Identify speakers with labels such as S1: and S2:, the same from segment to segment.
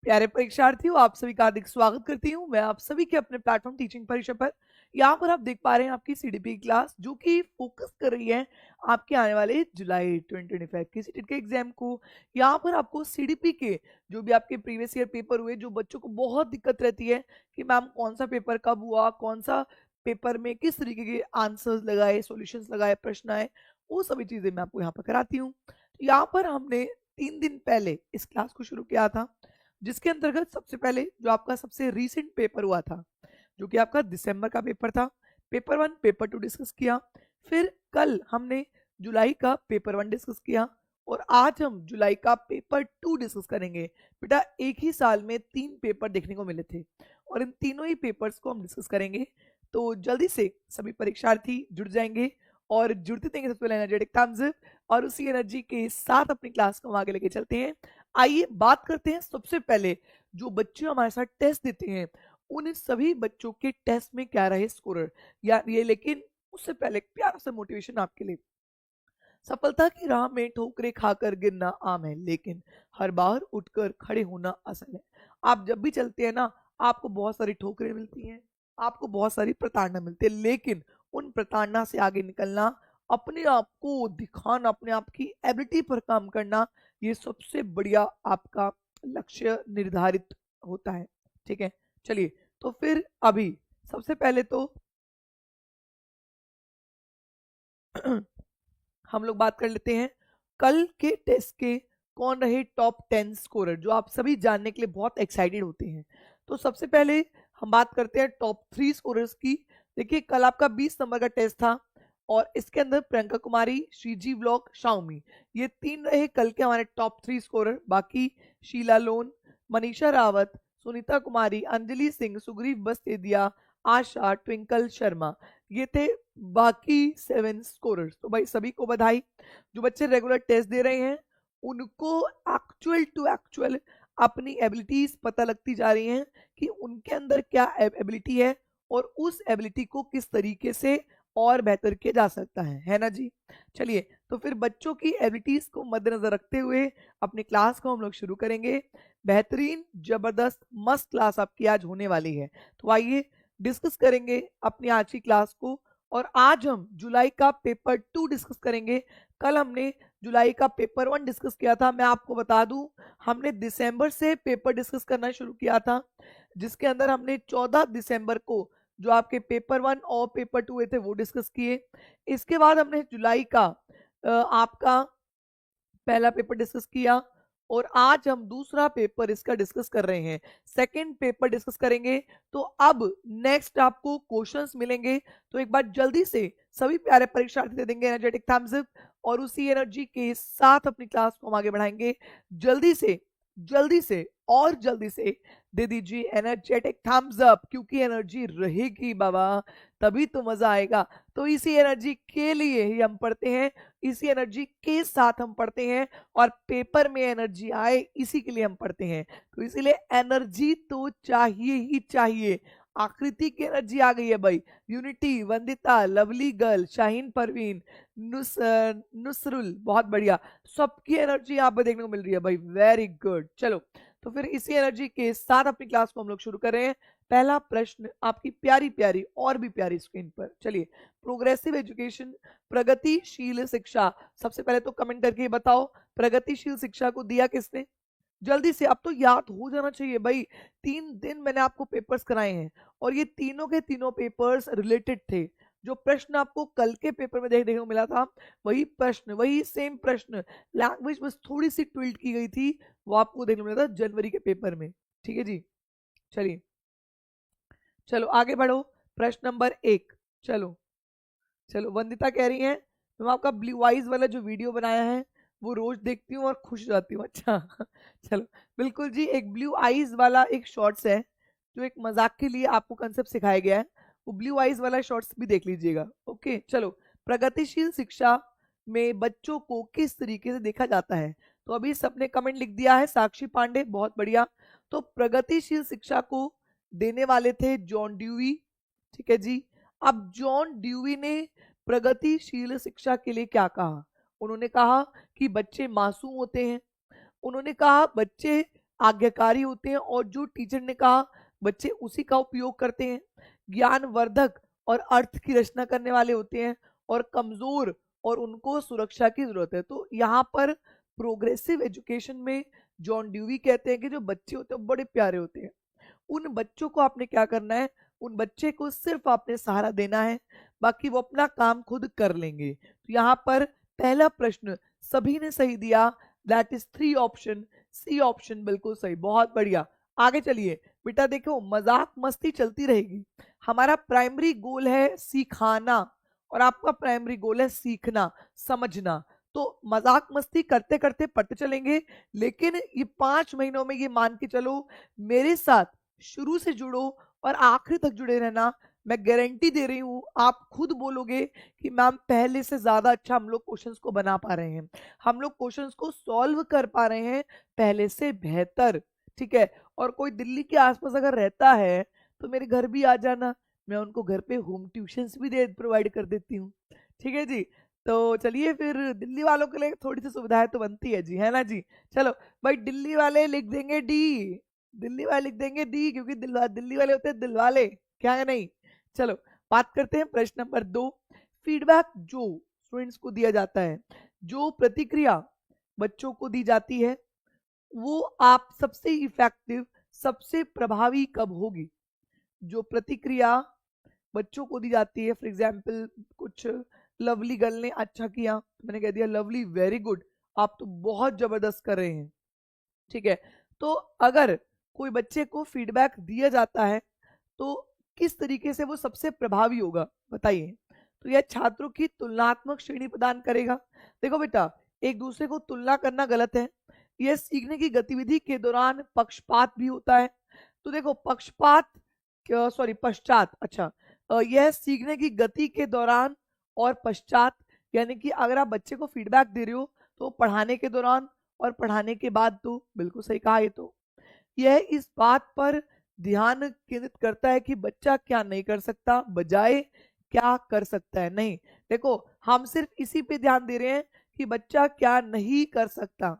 S1: प्यारे परीक्षार्थियों, आप सभी का हार्दिक स्वागत करती हूँ मैं आप सभी के अपने प्लेटफॉर्म टीचिंग परीक्षा पर। यहाँ पर आप देख पा रहे हैं आपकी सीडीपी क्लास जो कि फोकस कर रही है आपके आने वाले जुलाई 2025 के सीटेट के एग्जाम को। यहाँ पर आपको सीडीपी के जो भी आपके प्रीवियस ईयर पेपर हुए, जो बच्चों को बहुत दिक्कत रहती है कि मैम कौन सा पेपर कब हुआ, कौन सा पेपर में किस तरीके के आंसर्स लगाए, सॉल्यूशंस लगाए, प्रश्न आए, वो सभी चीजें मैं आपको यहाँ पर कराती हूँ। यहाँ पर हमने 3 दिन पहले इस क्लास को शुरू किया था, जिसके अंतर्गत सबसे पहले जो आपका सबसे रीसेंट पेपर हुआ था, जो कि आपका दिसंबर का पेपर था, पेपर 1 पेपर 2 डिस्कस किया। फिर कल हमने जुलाई का पेपर 1 डिस्कस किया और आज हम जुलाई का पेपर 2 डिस्कस करेंगे। बेटा एक ही साल में 3 पेपर देखने को मिले थे और इन तीनों ही पेपर्स को हम डिस्कस करेंगे। तो जल्दी से सभी परीक्षार्थी जुड़ जाएंगे और जुड़ते देंगे सबसे पहले एनर्जेटिक थम्स अप, और उसी एनर्जी के साथ अपनी क्लास को हम आगे लेके चलते हैं। आइए बात करते हैं सबसे पहले जो बच्चे हमारे साथ टेस्ट देते हैं उन सभी बच्चों के टेस्ट में क्या रहे स्कोर या ये। लेकिन उससे पहले एक प्यारा सा मोटिवेशन आपके लिए। सफलता की राह में ठोकरें खाकर गिरना आम है, लेकिन हर बार उठकर खड़े होना असल है। आप जब भी चलते हैं ना, आपको बहुत सारी ठोकरें मिलती हैं, आपको बहुत सारी प्रताड़ना मिलती है, लेकिन उन प्रताड़ना से आगे निकलना, अपने आप को दिखाना, अपने आप की एबिलिटी पर काम करना, ये सबसे बढ़िया आपका लक्ष्य निर्धारित होता है। ठीक है, चलिए तो फिर अभी सबसे पहले तो हम लोग बात कर लेते हैं कल के टेस्ट के कौन रहे टॉप 10 स्कोरर, जो आप सभी जानने के लिए बहुत एक्साइटेड होते हैं। तो सबसे पहले हम बात करते हैं टॉप 3 स्कोरर्स की। देखिए कल आपका 20 नंबर का टेस्ट था और इसके अंदर प्रियंका कुमारी, श्रीजी व्लॉग, शाओमी, ये 3 रहे कल के हमारे टॉप 3 स्कोरर। बाकी शीला लोन, मनीषा रावत, सुनीता कुमारी, अंजलि सिंह, सुग्रीव बस्तेदिया, आशा, ट्विंकल शर्मा, ये थे बाकी 7 स्कोरर्स। तो भाई सभी को बधाई। जो बच्चे रेगुलर टेस्ट दे रहे हैं उनको एक्चुअल टू एक्चुअल अपनी एबिलिटीज पता लगती जा रही हैं कि उनके अंदर क्या एबिलिटी है और उस एबिलिटी को किस तरीके से और बेहतर किया जा सकता है ना जी। चलिए तो फिर बच्चों की एबिलिटीज को मद्देनजर रखते हुए अपनी क्लास को हम लोग शुरू करेंगे। बेहतरीन जबरदस्त मस्त क्लास आपकी आज होने वाली है। तो आइए डिस्कस करेंगे अपनी आज की क्लास को। और आज हम जुलाई का पेपर 2 डिस्कस करेंगे। कल हमने जुलाई का पेपर 1 डिस्कस किया था। मैं आपको बता दूं, हमने दिसंबर से पेपर डिस्कस करना शुरू किया था, जिसके अंदर हमने 14 दिसंबर को जो आपके पेपर 1 और पेपर 2 हुए थे वो डिस्कस किए। इसके बाद हमने जुलाई का आपका पहला पेपर डिस्कस किया और आज हम दूसरा पेपर इसका डिस्कस कर रहे हैं, सेकंड पेपर डिस्कस करेंगे। तो अब नेक्स्ट आपको क्वेश्चंस मिलेंगे। तो एक बार जल्दी से सभी प्यारे परीक्षार्थी दे देंगे एनर्जेटिक थम्स अप और उसी एनर्जी के साथ अपनी क्लास को हम आगे बढ़ाएंगे। जल्दी से और जल्दी से दे दीजिए एनर्जेटिक थम्स अप, क्योंकि एनर्जी रहेगी बाबा तभी तो मजा आएगा। तो इसी एनर्जी के लिए ही हम पढ़ते हैं, इसी एनर्जी के साथ हम पढ़ते हैं और पेपर में एनर्जी आए इसी के लिए हम पढ़ते हैं। तो इसीलिए एनर्जी तो चाहिए ही चाहिए। आकृति की एनर्जी आ गई है भाई, Unity, Vandita, lovely girl, Shaheen Parveen, Nusrul, बहुत बढ़िया, सबकी एनर्जी यहाँ पर देखने को मिल रही है भाई, वेरी गुड। चलो तो फिर इसी एनर्जी के साथ अपनी क्लास को हम लोग शुरू कर रहे हैं। पहला प्रश्न आपकी प्यारी प्यारी और भी प्यारी स्क्रीन पर। चलिए, प्रोग्रेसिव एजुकेशन, प्रगतिशील शिक्षा, सबसे पहले तो कमेंट करके बताओ प्रगतिशील शिक्षा को दिया किसने। जल्दी से, अब तो याद हो जाना चाहिए भाई। 3 दिन मैंने आपको पेपर्स कराए हैं और ये तीनों के तीनों पेपर्स रिलेटेड थे। जो प्रश्न आपको कल के पेपर में देखने को मिला था, वही प्रश्न, वही सेम प्रश्न, लैंग्वेज बस थोड़ी सी ट्विल्ट की गई थी, वो आपको देखने को मिला था जनवरी के पेपर में। ठीक है जी, चलिए चलो आगे बढ़ो। प्रश्न नंबर 1, चलो चलो वंदिता कह रही है मैं आपका ब्लू आइज वाला जो वीडियो बनाया है वो रोज देखती हूँ और खुश हो जाती हूँ। अच्छा चलो बिल्कुल जी, एक ब्लू आइज वाला एक शॉर्ट्स है जो एक मजाक के लिए आपको कंसेप्ट सिखाया गया है, वो ब्लू आइज वाला शॉर्ट्स भी देख लीजिएगा। ओके चलो, प्रगतिशील शिक्षा में बच्चों को किस तरीके से देखा जाता है। तो अभी सबने कमेंट लिख दिया है, साक्षी पांडे, बहुत बढ़िया। तो प्रगतिशील शिक्षा को देने वाले थे जॉन ड्यूई। ठीक है जी। अब जॉन ड्यूई ने प्रगतिशील शिक्षा के लिए क्या कहा। उन्होंने कहा कि बच्चे मासूम होते हैं, उन्होंने कहा बच्चे आज्ञाकारी होते हैं और जो टीचर ने कहा बच्चे उसी का उपयोग करते हैं। ज्ञानवर्धक और अर्थ की रचना करने वाले होते हैं। और कमजोर और उनको सुरक्षा की जरूरत है। तो यहाँ पर प्रोग्रेसिव एजुकेशन में जॉन ड्यूवी कहते हैं कि जो बच्चे होते हैं बड़े प्यारे होते हैं। उन बच्चों को आपने क्या करना है, उन बच्चे को सिर्फ आपने सहारा देना है, बाकी वो अपना काम खुद कर लेंगे। तो यहाँ पर पहला प्रश्न सभी ने सही दिया, that is 3 option, C option बिल्कुल सही, बहुत बढ़िया। आगे चलिए बेटा, देखो मजाक मस्ती चलती रहेगी। हमारा प्राइमरी गोल है सिखाना और आपका प्राइमरी गोल है सीखना, समझना। तो मजाक मस्ती करते करते पढ़ते चलेंगे, लेकिन ये 5 महीनों में ये मान के चलो मेरे साथ शुरू से जुड़ो और आखिरी तक जुड़े रहना। मैं गारंटी दे रही हूँ, आप खुद बोलोगे कि मैम पहले से ज्यादा अच्छा हम लोग क्वेश्चंस को बना पा रहे हैं, हम लोग क्वेश्चंस को सॉल्व कर पा रहे हैं पहले से बेहतर। ठीक है, और कोई दिल्ली के आसपास अगर रहता है तो मेरे घर भी आ जाना, मैं उनको घर पे होम ट्यूशंस भी दे प्रोवाइड कर देती हूँ। ठीक है जी, तो चलिए फिर दिल्ली वालों के लिए थोड़ी सी सुविधाएं तो बनती है जी, है ना जी। चलो भाई, दिल्ली वाले लिख देंगे डी, दिल्ली वाले लिख देंगे डी, क्योंकि दिल्ली वाले होते हैं दिल वाले, क्या है नहीं। चलो बात करते हैं प्रश्न नंबर 2। फीडबैक जो स्टूडेंट्स को दिया जाता है, जो प्रतिक्रिया बच्चों को दी जाती है, वो आप सबसे इफेक्टिव, सबसे प्रभावी कब होगी? जो प्रतिक्रिया बच्चों को दी जाती है, फॉर एग्जाम्पल कुछ लवली गर्ल ने अच्छा किया, मैंने कह दिया लवली वेरी गुड, आप तो बहुत जबरदस्त कर रहे हैं। ठीक है, तो अगर कोई बच्चे को फीडबैक दिया जाता है तो किस तरीके से वो सबसे प्रभावी होगा बताइए। तो यह छात्रों की तुलनात्मक श्रेणी प्रदान करेगा। देखो बेटा, एक दूसरे को तुलना करना गलत है। यह सीखने की गतिविधि के दौरान पक्षपात भी होता है। तो देखो पक्षपात, सॉरी पश्चात, अच्छा यह सीखने की गति के दौरान और पश्चात, यानी कि अगर आप बच्चे को फीडबैक दे रहे हो तो पढ़ाने के दौरान और पढ़ाने के बाद, तो बिल्कुल सही कहा ये तो। यह इस बात पर ध्यान केंद्रित करता है कि बच्चा क्या नहीं कर सकता, बजाय क्या कर सकता है। नहीं, देखो हम सिर्फ इसी पे ध्यान दे रहे हैं कि बच्चा क्या नहीं कर सकता,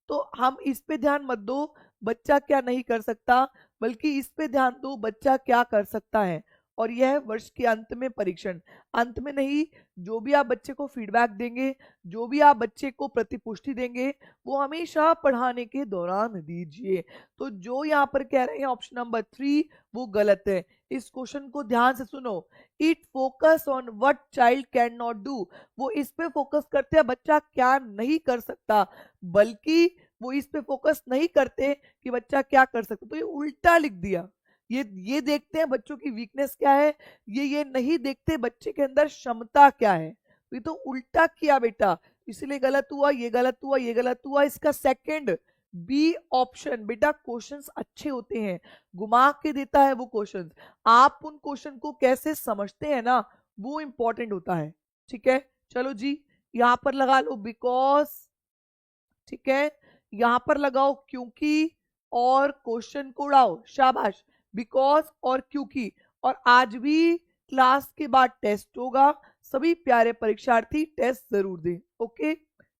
S1: तो हम इस पे ध्यान मत दो बच्चा क्या नहीं कर सकता, बल्कि इस पे ध्यान दो बच्चा क्या कर सकता है। और यह वर्ष के अंत में परीक्षण, अंत में नहीं, जो भी आप बच्चे को फीडबैक देंगे, जो भी आप बच्चे को प्रतिपुष्टि देंगे, वो हमेशा पढ़ाने के दौरान दीजिए। तो जो यहाँ पर कह रहे हैं ऑप्शन नंबर 3 वो गलत है। इस क्वेश्चन को ध्यान से सुनो, it focus on what child can not do, वो इस पे फोकस करते हैं बच्चा क्या नहीं कर सकता, बल्कि वो इस पे फोकस नहीं करते कि बच्चा क्या कर सकता। तो ये उल्टा लिख दिया। ये देखते हैं बच्चों की वीकनेस क्या है, ये नहीं देखते बच्चे के अंदर क्षमता क्या है। तो ये तो उल्टा किया बेटा, इसलिए गलत हुआ, ये गलत हुआ, ये गलत हुआ। इसका सेकंड बी ऑप्शन, बेटा क्वेश्चंस अच्छे होते हैं, घुमा के देता है वो क्वेश्चंस, आप उन क्वेश्चन को कैसे समझते हैं ना, वो इंपॉर्टेंट होता है। ठीक है, चलो जी यहां पर लगा लो बिकॉज, ठीक है, यहां पर लगाओ क्योंकि, और क्वेश्चन को उड़ाओ, शाबाश, बिकॉज और क्योंकि। और आज भी क्लास के बाद टेस्ट होगा, सभी प्यारे परीक्षार्थी टेस्ट जरूर दें। ओके,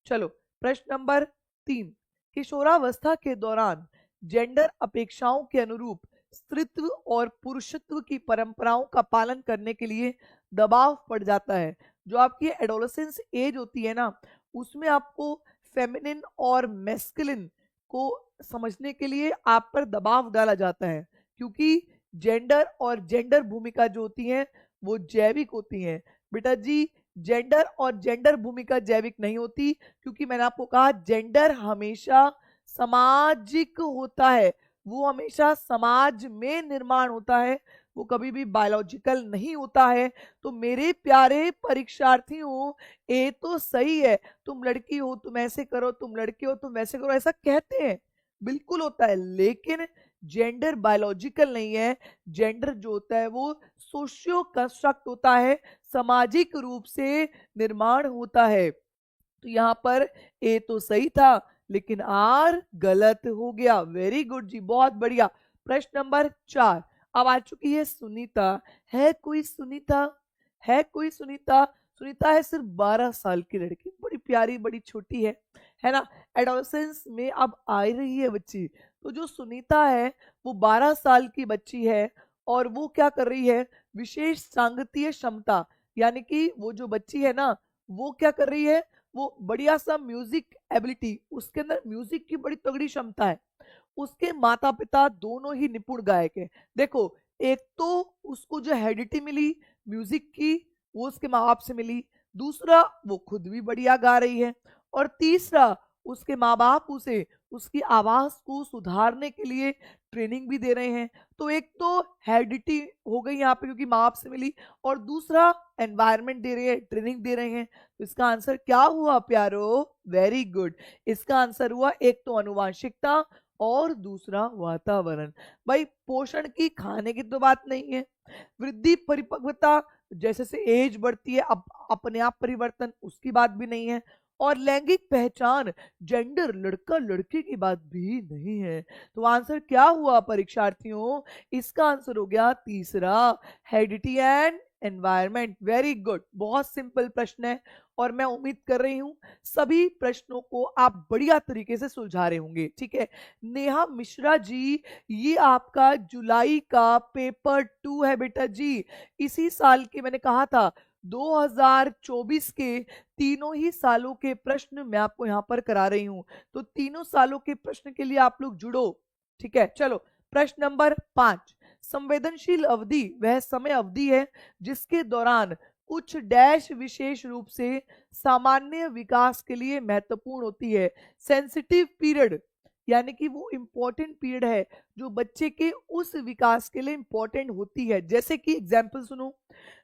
S1: चलो प्रश्न नंबर 3। किशोरावस्था के दौरान जेंडर अपेक्षाओं के अनुरूप स्त्रीत्व और पुरुषत्व की परंपराओं का पालन करने के लिए दबाव पड़ जाता है। जो आपकी एडोलेसेंस एज होती है ना, उसमें आपको फेमिनिन और मैस्कुलिन को समझने के लिए आप पर दबाव डाला जाता है, क्योंकि जेंडर और जेंडर भूमिका जो होती है वो जैविक होती हैं। बेटा जी, जेंडर और जेंडर भूमिका जैविक नहीं होती, क्योंकि मैंने आपको कहा जेंडर हमेशा सामाजिक होता है, वो हमेशा समाज में निर्माण होता है, वो कभी भी बायोलॉजिकल नहीं होता है। तो मेरे प्यारे परीक्षार्थियों, ए तो सही है, तुम लड़की हो तुम ऐसे करो, तुम लड़के हो तुम वैसे करो, ऐसा कहते हैं, बिल्कुल होता है, लेकिन जेंडर बायोलॉजिकल नहीं है। जेंडर जो होता है वो सोशियो कंस्ट्रक्ट होता है, सामाजिक रूप से निर्माण होता है। तो यहाँ पर ए तो सही था, लेकिन आर गलत हो गया। वेरी गुड जी, बहुत बढ़िया। प्रश्न नंबर 4 अब आ चुकी है सुनीता। है कोई सुनीता? है कोई सुनीता? सुनीता है सिर्फ 12 साल की लड़की, बड़ी प्यारी, बड़ी छोटी है है ना। एडोलेसेंस में अब आ रही है बच्ची। तो जो सुनीता है वो 12 साल की बच्ची है और वो क्या कर रही है, विशेष सांगतीय क्षमता, यानी कि वो जो बच्ची है ना वो क्या कर रही है, वो बढ़िया सा म्यूजिक एबिलिटी, उसके अंदर म्यूजिक की बड़ी तगड़ी क्षमता है। उसके माता पिता दोनों ही निपुण गायक हैं। देखो, एक तो उसको जो हेरिडिटी मिली म्यूजिक की वो उसके माँ बाप से मिली, दूसरा वो खुद भी बढ़िया गा रही है, और तीसरा उसके माँ बाप उसे उसकी आवाज को सुधारने के लिए ट्रेनिंग भी दे रहे हैं। तो एक तो हेरिडिटी हो गई यहाँ पे क्योंकि माँ बाप से मिली, और दूसरा एनवायरनमेंट दे रहे हैं, ट्रेनिंग दे रहे हैं। तो इसका आंसर क्या हुआ प्यारो, वेरी गुड। इसका आंसर हुआ एक तो अनुवांशिकता और दूसरा वातावरण। भाई पोषण की खाने की तो बात नहीं है, वृद्धि परिपक्वता जैसे से एज बढ़ती है अब अपने आप परिवर्तन उसकी बात भी नहीं है, और लैंगिक पहचान जेंडर लड़का लड़की की बात भी नहीं है। तो आंसर क्या हुआ परीक्षार्थियों, इसका आंसर हो गया तीसरा, heredity and environment. Very good, बहुत सिंपल प्रश्न है और मैं उम्मीद कर रही हूं सभी प्रश्नों को आप बढ़िया तरीके से सुलझा रहे होंगे। ठीक है नेहा मिश्रा जी, ये आपका जुलाई का पेपर 2 है बेटा जी। इसी साल के मैंने कहा था 2024 के तीनों ही सालों के प्रश्न मैं आपको यहां पर करा रही हूं, तो तीनों सालों के प्रश्न के लिए आप लोग जुड़ो। ठीक है चलो, प्रश्न नंबर 5, संवेदनशील अवधि वह समय अवधि है जिसके दौरान कुछ डैश विशेष रूप से सामान्य विकास के लिए महत्वपूर्ण होती है। सेंसिटिव पीरियड यानी कि वो इंपॉर्टेंट पीरियड है जो बच्चे के उस विकास के लिए इंपॉर्टेंट होती है। जैसे कि एग्जाम्पल सुनो,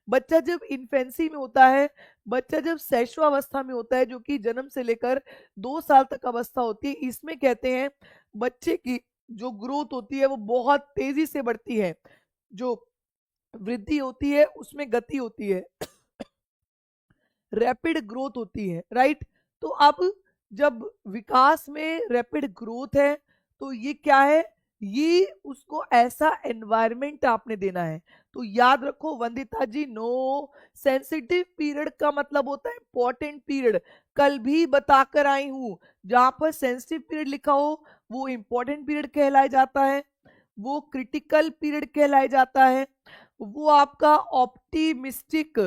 S1: बच्चा जब इन्फेंसी में होता है, बच्चा जब शैशवावस्था में होता है जो कि जन्म से लेकर 2 साल तक अवस्था होती है, इसमें कहते हैं बच्चे की जो ग्रोथ होती है वो बहुत तेजी से बढ़ती है, जो वृद्धि होती है उसमें गति होती है, रैपिड ग्रोथ होती है, राइट। तो अब जब विकास में रैपिड ग्रोथ है तो ये क्या है, ये उसको ऐसा एनवायरनमेंट आपने देना है। तो याद रखो वंदिता जी, नो, सेंसिटिव पीरियड का मतलब होता है इंपॉर्टेंट पीरियड। कल भी बताकर आई हूं, जहां पर सेंसिटिव पीरियड लिखा हो वो इंपॉर्टेंट पीरियड कहलाया जाता है, वो क्रिटिकल पीरियड कहलाया जाता है, वो आपका ऑप्टिमिस्टिक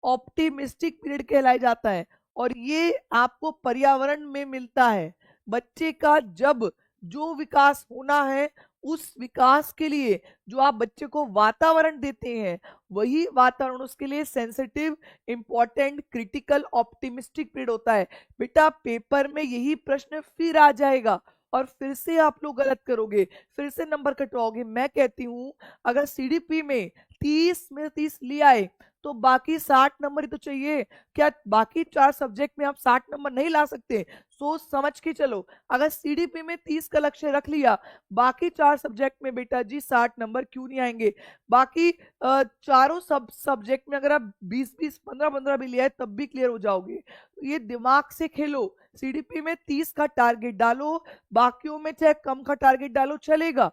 S1: ऑप्टिमिस्टिक पीरियड कहलाया जाता है। और ये आपको पर्यावरण में मिलता है। बच्चे का जब जो विकास होना है उस विकास के लिए जो आप बच्चे को वातावरण देते हैं वही वातावरण उसके लिए sensitive, important, critical, optimistic period होता है। बेटा पेपर में यही प्रश्न फिर आ जाएगा और फिर से आप लोग गलत करोगे, फिर से नंबर कटवाओगे। मैं कहती हूं अगर सीडीपी में 30 में 30 ले आए तो बाकी 60 नंबर ही तो चाहिए। क्या बाकी 4 सब्जेक्ट में आप 60 नंबर नहीं ला सकते? सोच समझ के चलो, अगर सीडीपी में 30 का लक्ष्य रख लिया, बाकी 4 सब्जेक्ट में बेटा जी 60 नंबर क्यों नहीं आएंगे? बाकी चारों सब्जेक्ट में अगर आप 20-20, 15-15 भी ले आए तब भी क्लियर हो जाओगे। तो ये दिमाग से खेलो, सीडीपी में 30 का टारगेट डालो, बाकियों में चाहे कम का टारगेट डालो चलेगा।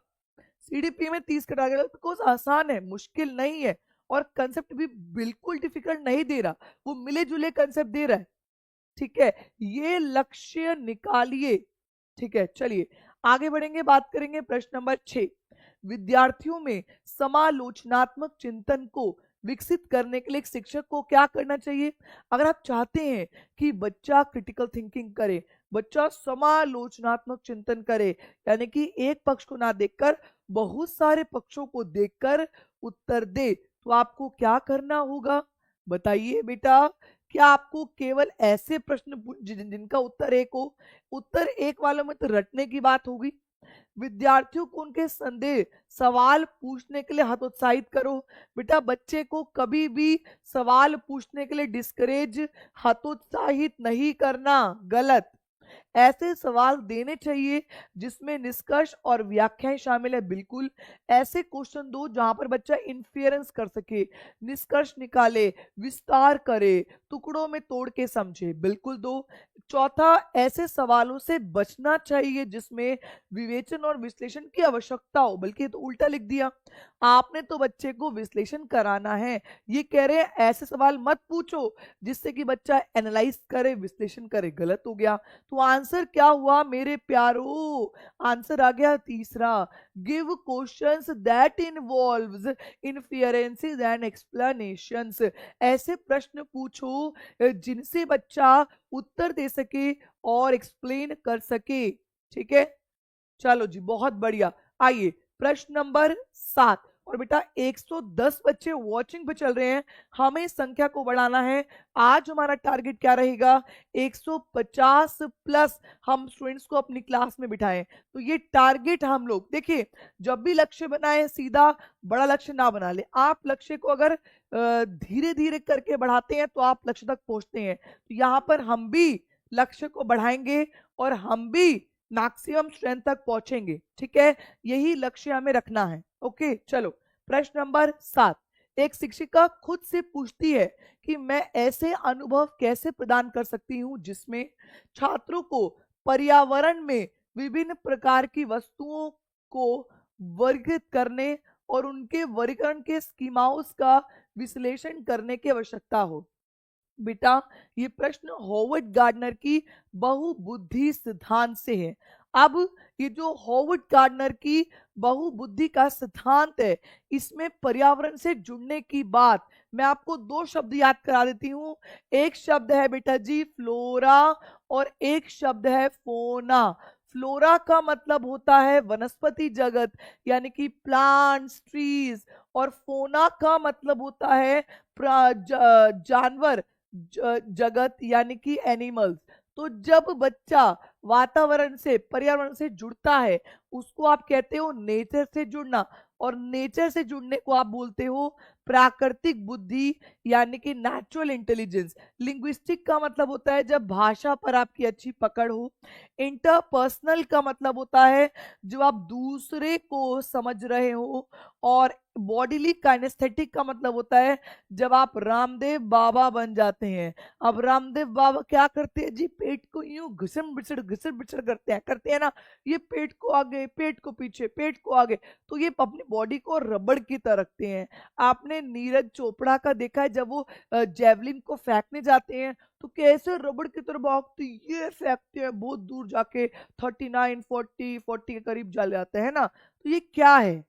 S1: सीडीपी में 30 का टारगेट बिकॉज आसान है, मुश्किल नहीं है, और कंसेप्ट भी बिल्कुल डिफिकल्ट नहीं दे रहा, वो मिले जुले कंसेप्ट दे रहा है। ठीक है, ये लक्ष्य निकालिए। ठीक है चलिए आगे बढ़ेंगे, बात करेंगे प्रश्न नंबर 6, विद्यार्थियों में समालोचनात्मक चिंतन को विकसित करने के लिए एक शिक्षक को क्या करना चाहिए? अगर आप चाहते हैं कि बच्चा क्रिटिकल थिंकिंग करे, बच्चा समालोचनात्मक चिंतन करे, यानी कि एक पक्ष को ना देखकर बहुत सारे पक्षों को देखकर उत्तर दे, तो आपको क्या करना होगा बताइए बेटा? क्या आपको केवल ऐसे प्रश्न जिनका उत्तर एक हो, उत्तर एक वालों में तो रटने की बात होगी। विद्यार्थियों को उनके संदेह सवाल पूछने के लिए हतोत्साहित करो। बेटा बच्चे को कभी भी सवाल पूछने के लिए डिस्करेज, हतोत्साहित नहीं करना, गलत। ऐसे सवाल देने चाहिए जिसमें निष्कर्ष और व्याख्याएं शामिल है, बिल्कुल। ऐसे क्वेश्चन दो जहां पर बच्चा इंफेरेंस कर सके, निष्कर्ष निकाले, विस्तार करे, टुकड़ों में तोड़ के समझे, बिल्कुल दो। चौथा, ऐसे सवालों से बचना चाहिए जिसमें विवेचन और विश्लेषण की आवश्यकता हो, बल्कि तो उल्टा लिख दिया, आपने तो बच्चे को विश्लेषण कराना है, ये कह रहे हैं ऐसे सवाल मत पूछो जिससे कि बच्चा एनालाइज करे, विश्लेषण करे, गलत हो गया। तो आंसर क्या हुआ मेरे प्यारो? आंसर आ गया तीसरा, give questions that involves inferences and explanations. ऐसे प्रश्न पूछो जिनसे बच्चा उत्तर दे सके और एक्सप्लेन कर सके। ठीक है, चलो जी, बहुत बढ़िया। आइए प्रश्न नंबर 7। और बेटा 110 बच्चे वॉचिंग पे चल रहे हैं, हमें इस संख्या को बढ़ाना है। आज हमारा टारगेट क्या रहेगा? 150 प्लस हम स्टूडेंट्स को अपनी क्लास में बिठाएं। तो ये टारगेट हम लोग देखिए, जब भी लक्ष्य बनाए सीधा बड़ा लक्ष्य ना बना ले। आप लक्ष्य को अगर धीरे धीरे करके बढ़ाते हैं तो आप लक्ष्य तक पहुंचते हैं। तो यहाँ पर हम भी लक्ष्य को बढ़ाएंगे और हम भी मैक्सिमम स्ट्रेंथ तक पहुंचेंगे। ठीक है, यही लक्ष्य हमें रखना है। ओके, चलो प्रश्न नंबर 7। एक शिक्षिका खुद से पूछती है कि मैं ऐसे अनुभव कैसे प्रदान कर सकती हूं जिसमें छात्रों को पर्यावरण में विभिन्न प्रकार की वस्तुओं को वर्गीकृत करने और उनके वर्गीकरण के स्कीमाओं का विश्लेषण करने की आवश्यकता हो। बेटा ये प्रश्न हॉवर्ड गार्डनर की बहुबुद्धि सिद्धांत से है। अब ये जो हॉवर्ड गार्डनर की बहुबुद्धि का सिद्धांत है, इसमें पर्यावरण से जुड़ने की बात मैं आपको दो शब्द याद करा देती हूँ। एक शब्द है बेटा जी फ्लोरा और एक शब्द है फोना। फ्लोरा का मतलब होता है वनस्पति जगत यानी कि प्लांट्स, ट्रीज, और फोना का मतलब होता है जानवर जगत यानी कि एनिमल्स। तो जब बच्चा वातावरण से, पर्यावरण से जुड़ता है, उसको आप कहते हो नेचर से जुड़ना, और नेचर से जुड़ने को आप बोलते हो प्राकृतिक बुद्धि यानी कि नेचुरल इंटेलिजेंस। लिंग्विस्टिक का मतलब होता है जब भाषा पर आपकी अच्छी पकड़ हो। इंटरपर्सनल का मतलब होता है जब आप दूसरे को समझ रहे हो। और बॉडीली काइनेस्थेटिक का मतलब होता है जब आप रामदेव बाबा बन जाते हैं। अब रामदेव बाबा क्या करते हैं जी? पेट को यूं घिसम बिछड़ करते हैं ना, ये पेट को आगे, पेट को पीछे, पेट को आगे। तो ये अपनी बॉडी को रबड़ की तरह रखते हैं। आपने नीरज चोपड़ा का देखा है, जब वो जेवलिन को फेंकने जाते हैं तो कैसे रबड़ की तरह भागते, ये फेंकते हैं बहुत दूर जाके 39, 40 के करीब जा जाते हैं ना। तो ये क्या है?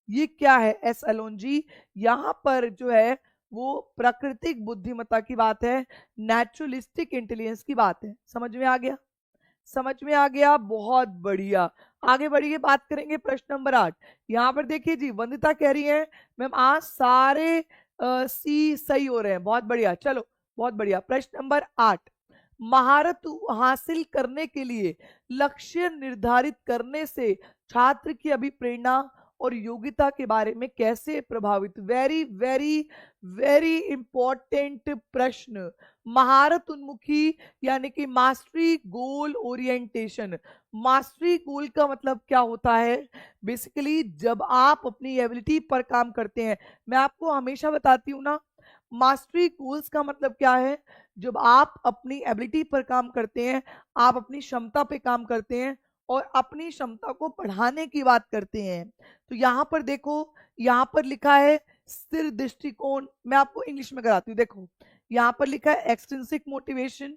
S1: ये क्या है एस अलोन जी? यहाँ पर जो है वो प्राकृतिक बुद्धिमत्ता की बात है, नेचुरलिस्टिक इंटेलिजेंस की बात है। समझ में आ गया? समझ में आ गया, बहुत बढ़िया। आगे बढ़िए, बात करेंगे प्रश्न नंबर 8। यहाँ पर देखिए जी, वंदिता कह रही है मैम आज सारे सी सही हो रहे हैं। बहुत बढ़िया, चलो बहुत बढ़िया। प्रश्न नंबर 8, महारत हासिल करने के लिए लक्ष्य निर्धारित करने से छात्र की अभिप्रेरणा और योग्यता के बारे में कैसे प्रभावित? वेरी वेरी वेरी इंपॉर्टेंट प्रश्न। महारत उन्मुखी यानी कि मास्टरी गोल ओरिएंटेशन। मास्टरी गोल का मतलब क्या होता है? बेसिकली जब आप अपनी एबिलिटी पर काम करते हैं, मैं आपको हमेशा बताती हूँ ना, मास्टरी गोल्स का मतलब क्या है? जब आप अपनी एबिलिटी पर काम करते हैं, आप अपनी क्षमता पे काम करते हैं और अपनी क्षमता को बढ़ाने की बात करते हैं। तो यहाँ पर देखो, यहाँ पर लिखा है स्थिर दृष्टिकोण। मैं आपको इंग्लिश में कराती हूँ। देखो यहाँ पर लिखा है एक्सट्रिंसिक मोटिवेशन,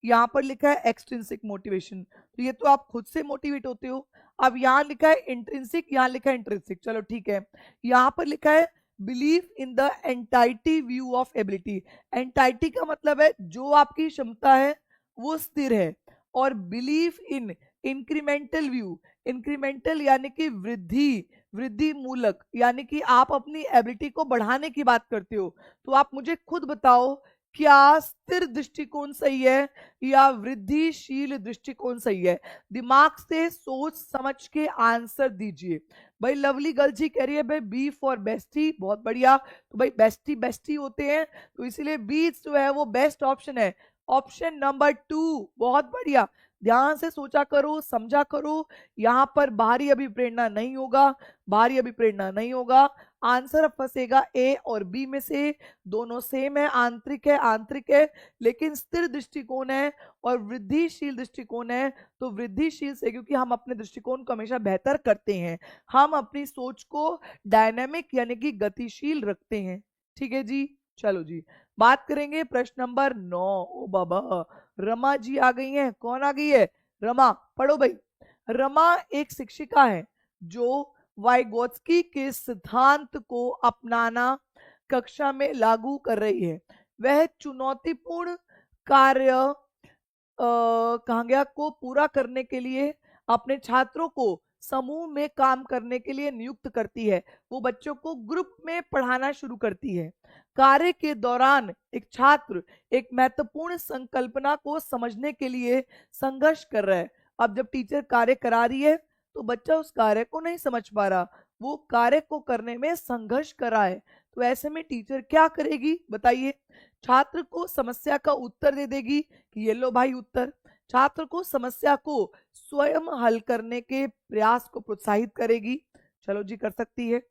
S1: यहाँ पर लिखा है एक्सट्रिंसिक मोटिवेशन। तो ये तो आप खुद से मोटिवेट होते हो। अब यहाँ लिखा है इंट्रिंसिक, यहाँ लिखा है इंट्रिंसिक। चलो ठीक है, यहाँ पर लिखा है believe in the entity view of ability. Entity का मतलब है जो आपकी क्षमता है वो स्थिर है, और believe in incremental view. Incremental यानी कि वृद्धि मूलक, यानी कि आप अपनी एबिलिटी को बढ़ाने की बात करते हो। तो आप मुझे खुद बताओ, क्या स्थिर दृष्टिकोण सही है या वृद्धिशील दृष्टिकोण सही है? दिमाग से सोच समझ के आंसर दीजिए। भाई लवली गर्ल जी कह रही है भाई बी फॉर बेस्टी। बहुत बढ़िया। तो भाई बेस्टी बेस्टी होते हैं, तो इसीलिए बी जो है वो बेस्ट ऑप्शन है। ऑप्शन नंबर 2, बहुत बढ़िया। ध्यान से सोचा करो, समझा करो। यहाँ पर बाहरी अभिप्रेरणा नहीं होगा, बाहरी अभिप्रेरणा नहीं होगा। आंसर फंसेगा ए और बी में से। दोनों सेम है, आंतरिक है, आंतरिक है, लेकिन स्थिर दृष्टिकोण है और वृद्धिशील दृष्टिकोण है। तो वृद्धिशील से, क्योंकि हम अपने दृष्टिकोण को हमेशा बेहतर करते हैं, हम अपनी सोच को डायनेमिक यानी कि गतिशील रखते हैं। ठीक है जी, चलो जी। बात करेंगे प्रश्न नंबर 9। ओ बाबा, रमा जी आ गई हैं। कौन आ गई है? रमा। पढ़ो भाई। रमा एक शिक्षिका है जो वाइगोत्स्की के सिद्धांत को अपनाना कक्षा में लागू कर रही है। वह चुनौतीपूर्ण कार्य कहाँ गया को पूरा करने के लिए अपने छात्रों को समूह में काम करने के लिए नियुक्त करती है। वो बच्चों को ग्रुप में पढ़ाना शुरू करती है। कार्य के दौरान एक छात्र एक महत्वपूर्ण संकल्पना को समझने के लिए संघर्ष कर रहा है। अब जब टीचर कार्य करा रही है तो बच्चा उस कार्य को नहीं समझ पा रहा, वो कार्य को करने में संघर्ष कर रहा है। तो ऐसे में टीचर क्या करेगी बताइए? छात्र को समस्या का उत्तर दे देगी कि ये लो भाई उत्तर। छात्र को समस्या को स्वयं हल करने के प्रयास को प्रोत्साहित करेगी। चलो जी, कर सकती है।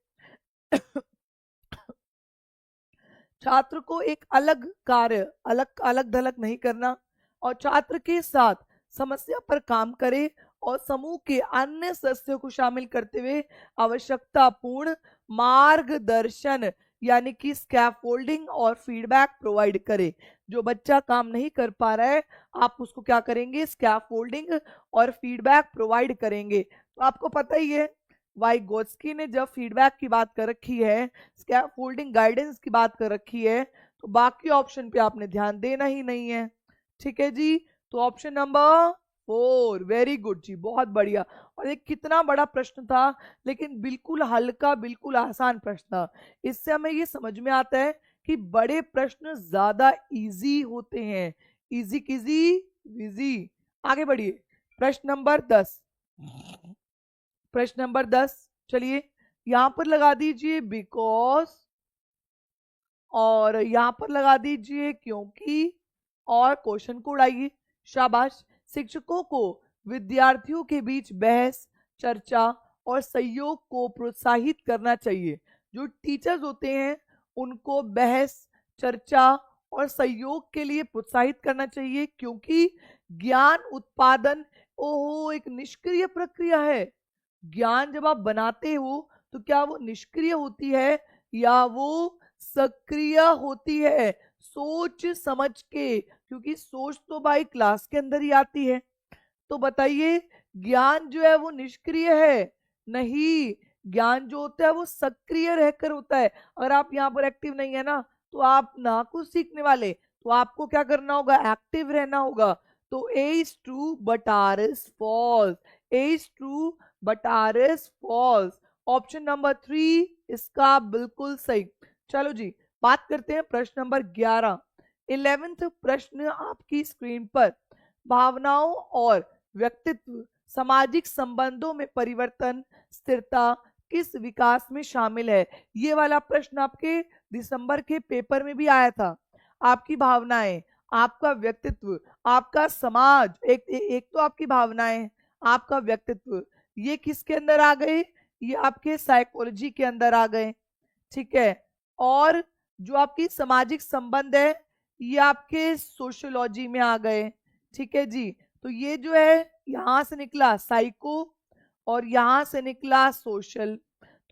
S1: छात्र को एक अलग कार्य अलग अलग धलग नहीं करना और छात्र के साथ समस्या पर काम करे और समूह के अन्य सदस्यों को शामिल करते हुए आवश्यकतापूर्ण मार्गदर्शन यानी कि स्कैफोल्डिंग और फीडबैक प्रोवाइड करे। जो बच्चा काम नहीं कर पा रहा है आप उसको क्या करेंगे? स्कैफोल्डिंग और फीडबैक प्रोवाइड करेंगे। तो आपको पता ही है वाइगोत्स्की ने जब फीडबैक की बात कर रखी है, स्कैफोल्डिंग गाइडेंस की बात कर रखी है, तो बाकी ऑप्शन पे आपने ध्यान देना ही नहीं है। ठीक है जी, तो ऑप्शन नंबर 4। वेरी गुड जी, बहुत बढ़िया। और ये कितना बड़ा प्रश्न था, लेकिन बिल्कुल हल्का, बिल्कुल आसान प्रश्न था। इससे हमें ये समझ में आता है कि बड़े प्रश्न ज्यादा इजी होते हैं। इजी किजी इजी। आगे बढ़िए। प्रश्न नंबर 10। प्रश्न नंबर 10, चलिए यहां पर लगा दीजिए बिकॉज, और यहां पर लगा दीजिए क्योंकि, और क्वेश्चन को उड़ाइए। शाबाश। शिक्षकों को विद्यार्थियों के बीच बहस, चर्चा और सहयोग को प्रोत्साहित करना चाहिए। जो टीचर्स होते हैं उनको बहस, चर्चा और सहयोग के लिए प्रोत्साहित करना चाहिए, क्योंकि ज्ञान उत्पादन ओहो एक निष्क्रिय प्रक्रिया है। ज्ञान जब आप बनाते हो तो क्या वो निष्क्रिय होती है या वो सक्रिय होती है? सोच समझ के, क्योंकि सोच तो भाई क्लास के अंदर ही आती है। तो बताइए, ज्ञान जो है वो निष्क्रिय है? नहीं, ज्ञान जो होता है वो सक्रिय रहकर होता है। अगर आप यहाँ पर एक्टिव नहीं है ना तो आप ना कुछ सीखने वाले, तो आपको क्या करना होगा? एक्टिव रहना होगा। तो A is true but R is false. A is true but R is false. Option number 3 इसका बिल्कुल सही। चलो जी, बात करते हैं प्रश्न नंबर 11। 11वां प्रश्न आपकी स्क्रीन पर। भावनाओं और व्यक्तित्व सामाजिक संबंधों में परिवर्तन, स्थिरता किस विकास में शामिल है? ये वाला प्रश्न आपके दिसंबर के पेपर में भी आया था। आपकी भावनाएं, आपका व्यक्तित्व, आपका समाज, एक तो आपकी भावनाएं, आपका व्यक्तित्व, ये किसके अंदर आ गए? ये आपके साइकोलॉजी के अंदर आ गए। ठीक है। और जो आपकी सामाजिक संबंध है ये आपके सोशियोलॉजी में आ गए। ठीक है जी। तो ये जो है यहां से निकला साइको और यहां से निकला सोशल।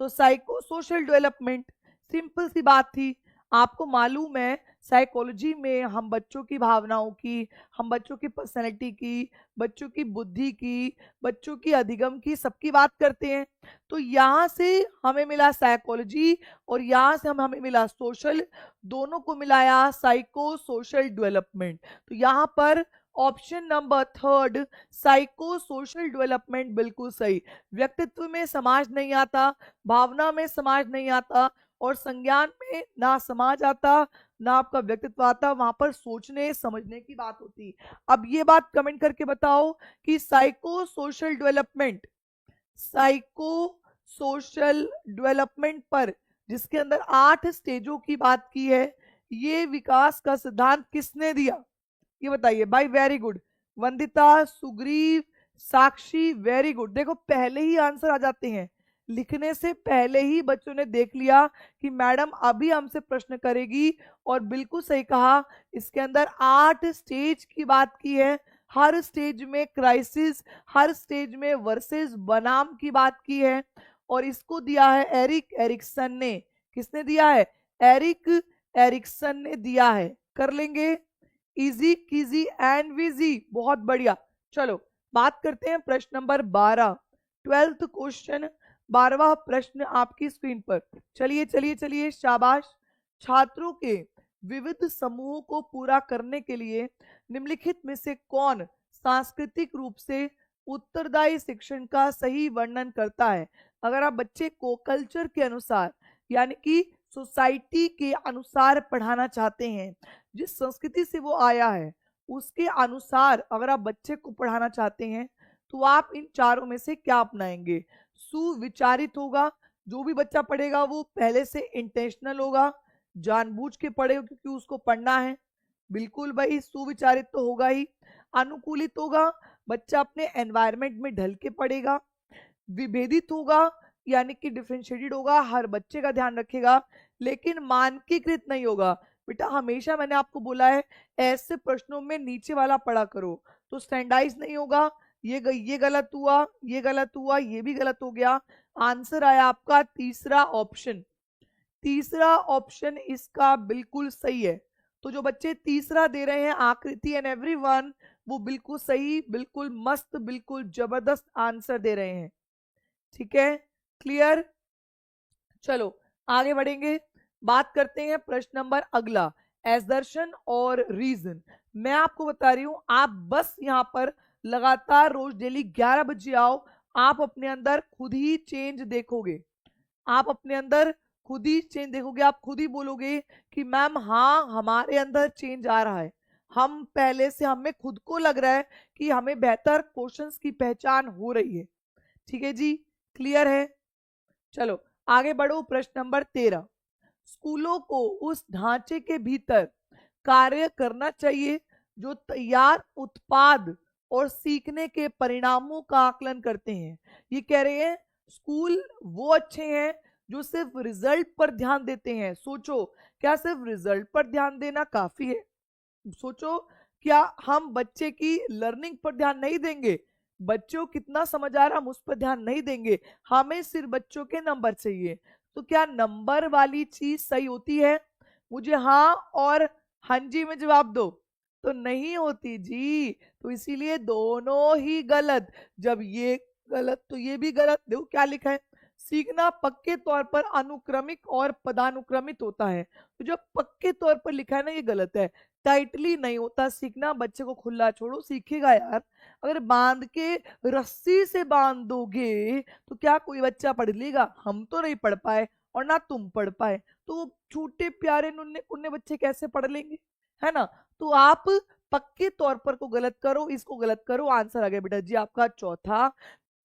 S1: तो साइको सोशल डेवलपमेंट, सिंपल सी बात थी। आपको मालूम है साइकोलॉजी में हम बच्चों की भावनाओं की, हम बच्चों की पर्सनैलिटी की, बच्चों की बुद्धि की, बच्चों की अधिगम की, सबकी बात करते हैं। तो यहाँ से हमें मिला साइकोलॉजी और यहाँ से हमें मिला सोशल, दोनों को मिलाया साइको सोशल डेवलपमेंट। तो यहाँ पर option number 3 psycho social development बिल्कुल सही। व्यक्तित्व में समाज नहीं आता, भावना में समाज नहीं आता और संज्ञान में ना समाज आता ना आपका व्यक्तित्व आता, वहां पर सोचने समझने की बात होती। अब ये बात कमेंट करके बताओ कि psycho social development, psycho social development पर जिसके अंदर 8 स्टेजों की बात की है, ये विकास का सिद्धांत किसने दिया? ये बताइए भाई। वेरी गुड वंदिता, सुग्रीव, साक्षी, वेरी गुड। देखो पहले ही आंसर आ जाते हैं, लिखने से पहले ही बच्चों ने देख लिया कि मैडम अभी हमसे प्रश्न करेगी। और बिल्कुल सही कहा, इसके अंदर 8 स्टेज की बात की है। हर स्टेज में क्राइसिस, हर स्टेज में वर्सेस बनाम की बात की है। और इसको दिया है एरिक एरिक्सन ने। किसने दिया है? एरिक एरिक्सन ने दिया है। कर लेंगे, इजी कीजी एंड विजी, बहुत बढ़िया। चलो बात करते हैं प्रश्न नंबर 12, 12th क्वेश्चन, 12वां प्रश्न आपकी स्क्रीन पर। चलिए चलिए चलिए, शाबाश। छात्रों के विविध समूहों को पूरा करने के लिए निम्नलिखित में से कौन सांस्कृतिक रूप से उत्तरदायी शिक्षण का सही वर्णन करता है? अगर आप बच्चे को कल्चर के अनुसार यानी कि सोसाइटी के अनुसार पढ़ाना चाहते हैं, जिस संस्कृति से वो आया है उसके अनुसार अगर आप बच्चे को पढ़ाना चाहते हैं, तो आप इन चारों में से क्या अपनाएंगे? सुविचारित होगा, जो भी बच्चा पढ़ेगा वो पहले से इंटेंशनल होगा, जानबूझ के पढ़ेगा क्योंकि उसको पढ़ना है, बिल्कुल भाई सुविचारित तो होगा ही। अनुकूलित होगा, बच्चा अपने एनवायरनमेंट में ढल के पढ़ेगा। विभेदित होगा यानी कि डिफरेंशिएटेड होगा, हर बच्चे का ध्यान रखेगा, लेकिन मानकीकृत नहीं होगा। बेटा हमेशा मैंने आपको बोला है ऐसे प्रश्नों में नीचे वाला पढ़ा करो, तो स्टैंडर्डाइज नहीं होगा। ये गलत हुआ, ये गलत हुआ, ये भी गलत हो गया। आंसर आया आपका तीसरा ऑप्शन, तीसरा ऑप्शन इसका बिल्कुल सही है। तो जो बच्चे तीसरा दे रहे हैं आकृति एंड एवरीवन, वो बिल्कुल सही, बिल्कुल मस्त, बिल्कुल जबरदस्त आंसर दे रहे हैं। ठीक है, क्लियर। चलो आगे बढ़ेंगे, बात करते हैं प्रश्न नंबर अगला, एसर्शन और रीजन। मैं आपको बता रही हूं, आप बस यहां पर लगातार रोज डेली 11 बजे आओ, आप अपने अंदर खुद ही चेंज देखोगे, आप अपने अंदर खुद ही चेंज देखोगे, आप खुद ही बोलोगे कि मैम हाँ हमारे अंदर चेंज आ रहा है, हम पहले से हमें खुद को लग रहा है कि हमें बेहतर क्वेश्चंस की पहचान हो रही है। ठीक है जी, क्लियर है। चलो आगे बढ़ो, प्रश्न नंबर 13, स्कूलों को उस ढांचे के भीतर कार्य करना चाहिए जो तैयार उत्पाद और सीखने के परिणामों का आकलन करते हैं। ये कह रहे हैं स्कूल वो अच्छे हैं जो सिर्फ रिजल्ट पर ध्यान देते हैं। सोचो, क्या सिर्फ रिजल्ट पर ध्यान देना काफी है? सोचो, क्या हम बच्चे की लर्निंग पर ध्यान नहीं देंगे, बच्चों कितना समझ आ रहा हम उस पर ध्यान नहीं देंगे, हमें सिर्फ बच्चों के नंबर चाहिए, तो क्या नंबर वाली चीज सही होती है? मुझे हाँ और हाँ जी में जवाब दो। तो नहीं होती जी, तो इसीलिए दोनों ही गलत। जब ये गलत तो ये भी गलत। देखो क्या लिखा है, सीखना पक्के तौर पर अनुक्रमिक और पदानुक्रमित होता है, तो जो पक्के तौर पर लिखा है ना ये गलत है। टाइटली नहीं होता सीखना, बच्चे को खुला छोड़ो सीखेगा यार। अगर बांध के रस्सी से बांध दोगे तो क्या कोई बच्चा पढ़ लेगा? हम तो नहीं पढ़ पाए और ना तुम पढ़ पाए, तो वो छोटे प्यारे नुन्ने कुन्ने बच्चे कैसे पढ़ लेंगे, है ना? तो आप पक्के तौर पर को गलत करो, इसको गलत करो। आंसर आ गया बेटा जी आपका चौथा,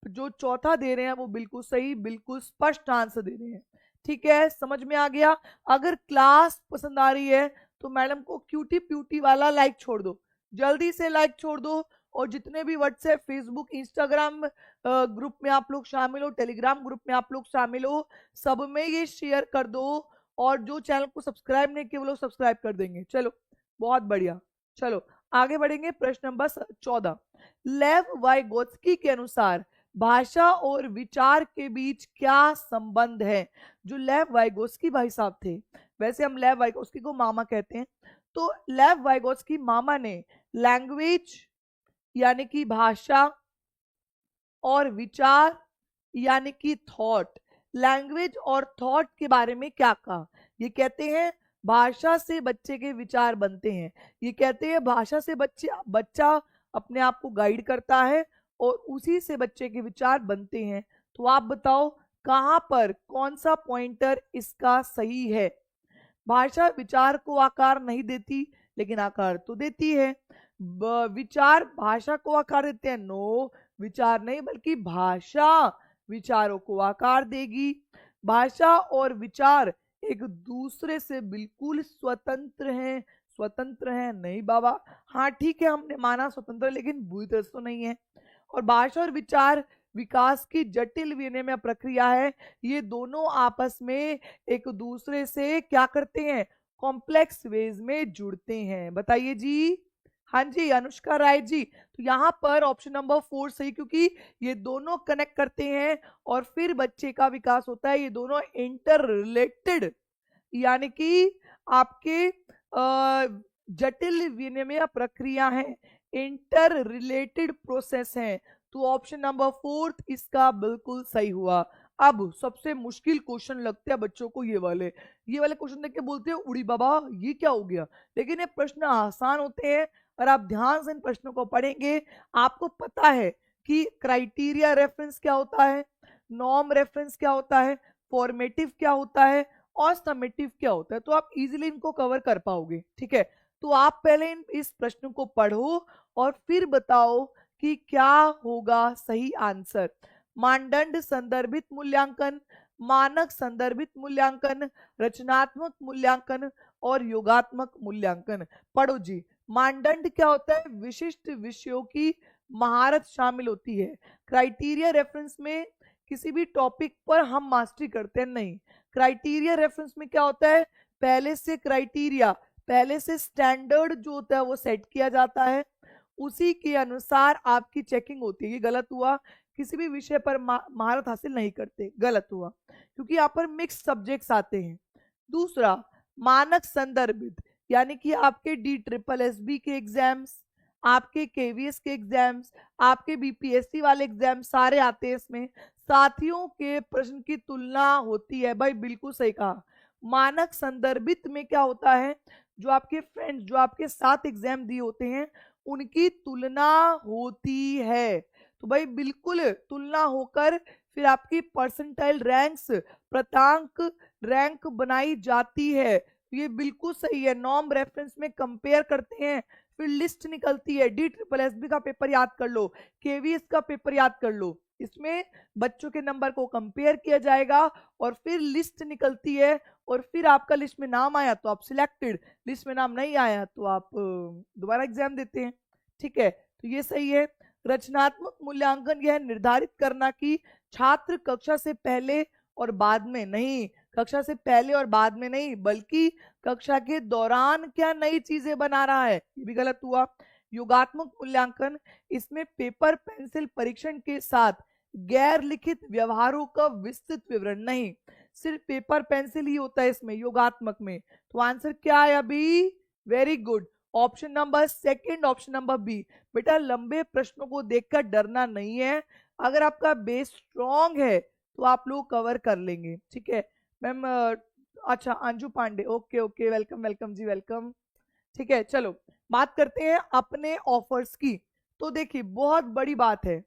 S1: जो चौथा दे रहे हैं वो बिल्कुल सही, बिल्कुल स्पष्ट आंसर दे रहे हैं। ठीक है, समझ में आ गया। अगर क्लास पसंद आ रही है तो मैडम को क्यूटी प्यूटी वाला लाइक छोड़ दो, जल्दी से लाइक छोड़ दो। और जितने भी व्हाट्सएप, फेसबुक, इंस्टाग्राम ग्रुप में आप लोग शामिल हो, टेलीग्राम ग्रुप में आप लोग शामिल हो, सब में ये शेयर कर दो। और जो चैनल को सब्सक्राइब नहीं किए वो लोग सब्सक्राइब कर देंगे। चलो बहुत बढ़िया। चलो आगे बढ़ेंगे, प्रश्न नंबर 14, लेव वाइगोत्स्की के अनुसार भाषा और विचार के बीच क्या संबंध है? जो लेव वाइगोत्स्की भाई साहब थे, वैसे हम लेव वाइगोत्स्की को मामा कहते हैं, तो लेव वाइगोत्स्की मामा ने लैंग्वेज यानी कि भाषा और विचार यानी कि थॉट, लैंग्वेज और थॉट के बारे में क्या कहा? ये कहते हैं भाषा से बच्चे के विचार बनते हैं, ये कहते हैं भाषा से बच्चा अपने आप को गाइड करता है और उसी से बच्चे के विचार बनते हैं। तो आप बताओ कहां पर कौन सा पॉइंटर इसका सही है? भाषा विचार को आकार नहीं देती, लेकिन आकार तो देती है। विचार भाषा को आकार देते हैं? नो, विचार नहीं बल्कि भाषा विचारों को आकार देगी। भाषा और विचार एक दूसरे से बिल्कुल स्वतंत्र हैं। स्वतंत्र हैं? नहीं बाबा। हाँ ठीक है, हमने माना स्वतंत्र, लेकिन बुरी तरह से तो नहीं है। और भाषा और विचार विकास की जटिल विनिमय प्रक्रिया है, ये दोनों आपस में एक दूसरे से क्या करते हैं? कॉम्प्लेक्स वेज में जुड़ते हैं। बताइए जी। हाँ जी अनुष्का राय जी, तो यहाँ पर ऑप्शन नंबर 4 सही, क्योंकि ये दोनों कनेक्ट करते हैं और फिर बच्चे का विकास होता है। ये दोनों इंटर रिलेटेड, यानी कि आपके जटिल विनिमय प्रक्रिया है, इंटर रिलेटेड प्रोसेस है। तो ऑप्शन नंबर 4 इसका बिल्कुल सही हुआ। अब सबसे मुश्किल क्वेश्चन लगते हैं बच्चों को ये वाले क्वेश्चन देख के बोलते हैं उड़ी बाबा ये क्या हो गया, लेकिन ये प्रश्न आसान होते हैं। और आप ध्यान से इन प्रश्नों को पढ़ेंगे, आपको पता है कि क्राइटेरिया रेफरेंस क्या होता है, नॉर्म रेफरेंस क्या होता है, फॉर्मेटिव क्या होता है और समेटिव क्या होता है, तो आप इजीली इनको कवर कर पाओगे। ठीक है, तो आप पहले इस प्रश्न को पढ़ो और फिर बताओ कि क्या होगा सही आंसर। मानदंड संदर्भित मूल्यांकन, मानक संदर्भित मूल्यांकन, रचनात्मक मूल्यांकन और योगात्मक मूल्यांकन। पढ़ो जी। मानदंड क्या होता है, विशिष्ट विषयों की महारत शामिल होती है। क्राइटेरिया रेफरेंस में किसी भी टॉपिक पर हम मास्टरी करते हैं नहीं। क्राइटेरिया रेफरेंस में क्या होता है, पहले से क्राइटेरिया, पहले से स्टैंडर्ड जो होता है वो सेट किया जाता है, उसी के अनुसार आपकी चेकिंग होती है। ये गलत हुआ, किसी भी विषय पर महारत हासिल नहीं करते, गलत हुआ, क्योंकि यहाँ पर मिक्स सब्जेक्ट्स आते हैं। दूसरा, मानक संदर्भित, यानी कि आपके DSSB के एग्जाम्स, आपके KVS के एग्जाम्स, आपके BPSC वाले एग्जाम सारे आते हैं इसमें। साथियों के प्रश्न की तुलना होती है, भाई बिल्कुल सही कहा। मानक संदर्भित में क्या होता है, जो आपके फ्रेंड्स जो आपके साथ एग्जाम दिए होते हैं उनकी तुलना होती है। तो भाई बिल्कुल तुलना होकर फिर आपकी परसेंटाइल रैंक्स, प्रतांक रैंक बनाई जाती है। तो ये बिल्कुल सही है। नॉर्म रेफरेंस में कंपेयर करते हैं, फिर लिस्ट निकलती है। DSSB का पेपर याद कर लो, KVS का पेपर याद कर लो, इसमें बच्चों के नंबर को कंपेयर किया जाएगा और फिर लिस्ट निकलती है, और फिर आपका लिस्ट में नाम आया तो आप सिलेक्टेड, लिस्ट में नाम नहीं आया तो आप दोबारा एग्जाम देते हैं। ठीक है, तो ये सही है। रचनात्मक मूल्यांकन यह निर्धारित करना कि छात्र कक्षा से पहले और बाद में नहीं, कक्षा से पहले और बाद में नहीं, बल्कि कक्षा के दौरान क्या नई चीजें बना रहा है, ये भी गलत हुआ। योगात्मक मूल्यांकन, इसमें पेपर पेंसिल परीक्षण के साथ गैर लिखित व्यवहारों का विस्तृत विवरण नहीं, सिर्फ पेपर पेंसिल ही होता है इसमें योगात्मक में। तो आंसर क्या है अभी, very good, option number 2, option number B. बेटा लंबे प्रश्नों को देखकर डरना नहीं है, अगर आपका बेस स्ट्रॉन्ग है तो आप लोग कवर कर लेंगे। ठीक है मैम, अच्छा Anju Pande, okay okay, welcome welcome जी, वेलकम। ठीक है, चलो बात करते हैं अपने ऑफर्स की। तो देखिए बहुत बड़ी बात है,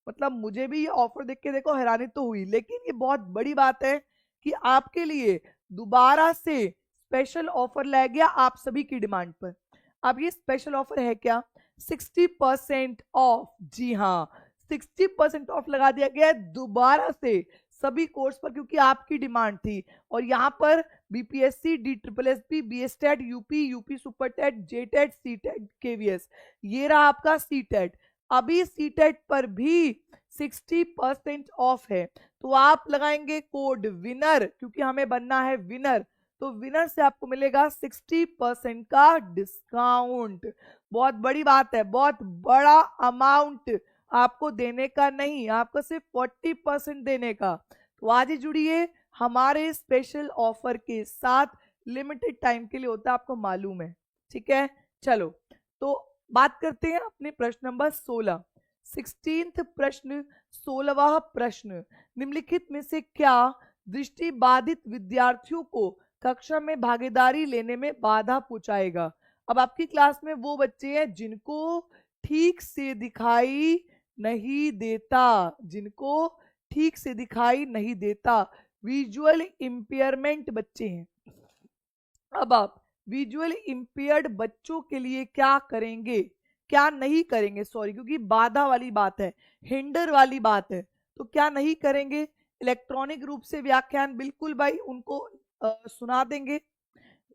S1: मतलब मुझे भी ये ऑफर देख के देखो हैरानी तो हुई, लेकिन ये बहुत बड़ी बात है कि आपके लिए दोबारा से स्पेशल ऑफर लाया गया आप सभी की डिमांड पर। अब ये स्पेशल ऑफर है क्या, 60% ऑफ। जी हाँ, 60% ऑफ लगा दिया गया है दोबारा से सभी कोर्स पर, क्योंकि आपकी डिमांड थी। और यहाँ पर BPSC, DSSB, BSTET, UP super TET, JTET, CTET, KVS, ये रहा आपका CTET। अभी CTET पर भी 60% ऑफ है, तो आप लगाएंगे कोड विनर, क्योंकि हमें बनना है विनर, तो विनर से आपको मिलेगा 60% का डिस्काउंट। बहुत बड़ी बात है, बहुत बड़ा अमाउंट आपको देने का नहीं, आपको सिर्फ 40% देने का। तो आज ही जुड़िए हमारे स्पेशल ऑफर के साथ, लिमिटेड टाइम के लिए होता है, आपको मालूम है। ठीक है, चलो तो बात करते हैं अपने प्रश्न नंबर 16। 16th प्रश्न, 16वां प्रश्न, निम्नलिखित में से क्या दृष्टि बाधित विद्यार्थियों को कक्षा में भागीदारी लेने में बाधा पहुंचाएगा। अब आपकी क्लास में वो बच्चे हैं जिनको ठीक से दिखाई नहीं देता, जिनको ठीक से दिखाई नहीं देता, विजुअल इंपेयरमेंट बच्चे हैं। अब आप विजुअल इंपेयर्ड बच्चों के लिए क्या करेंगे, क्या नहीं करेंगे, सॉरी, क्योंकि बाधा वाली बात है, हिंडर वाली बात है, तो क्या नहीं करेंगे। इलेक्ट्रॉनिक रूप से व्याख्यान बिल्कुल भाई उनको सुना देंगे।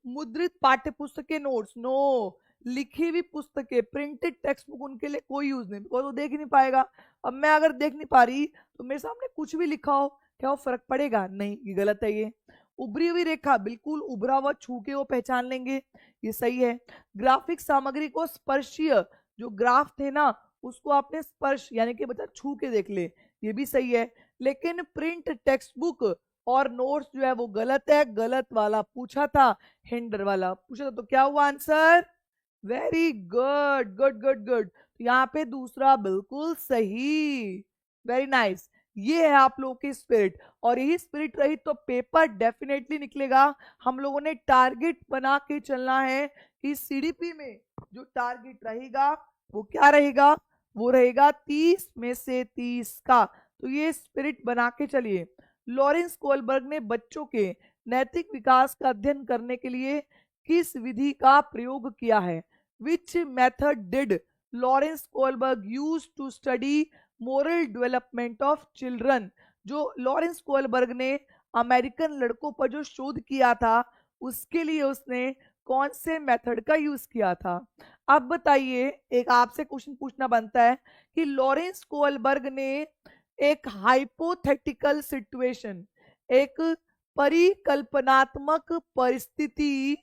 S1: मुद्रित पाठ्य पुस्तकें, नोट्स नो, लिखी हुई पुस्तकें, प्रिंटेड टेक्स्ट बुक उनके लिए कोई यूज नहीं, बिकॉज वो देख ही नहीं पाएगा। अब मैं अगर देख नहीं पा रही तो मेरे सामने कुछ भी लिखा हो, क्या वो फर्क पड़ेगा, नहीं, ये गलत है। ये उभरी हुई रेखा, बिल्कुल उभरा हुआ छू के वो पहचान लेंगे, ये सही है। ग्राफिक सामग्री को स्पर्शीय, जो ग्राफ थे ना उसको आपने स्पर्श यानी कि बता छू के देख ले, ये भी सही है। लेकिन प्रिंट टेक्स्ट बुक और नोट्स जो है वो गलत है, गलत वाला पूछा था, हिंडर वाला पूछा था। तो क्या हुआ answer? Very good good good good. तो यहाँ पे दूसरा बिल्कुल सही। Very nice. ये है आप लोगों की स्पिरिट, और यही स्पिरिट रही तो पेपर डेफिनेटली निकलेगा। हम लोगों ने टारगेट बना के चलना है कि सीडीपी में जो टारगेट रहेगा वो क्या रहेगा? वो रहेगा 30 में से 30 का। तो ये स्पिरिट बना के चलिए। लॉरेंस कोलबर्ग ने बच्चों के नैतिक विकास का अध्ययन करने के लिए किस विधि का प्रयोग किया है? Which method did Lawrence Kohlberg use to study moral development of children? जो लॉरेंस कोलबर्ग ने अमेरिकन लड़कों पर जो शोध किया था उसके लिए उसने कौन से मेथड का यूज किया था? अब बताइए, एक आपसे क्वेश्चन पूछना बनता है कि लॉरेंस कोलबर्ग ने एक हाइपोथेटिकल सिचुएशन, एक परिकल्पनात्मक परिस्थिति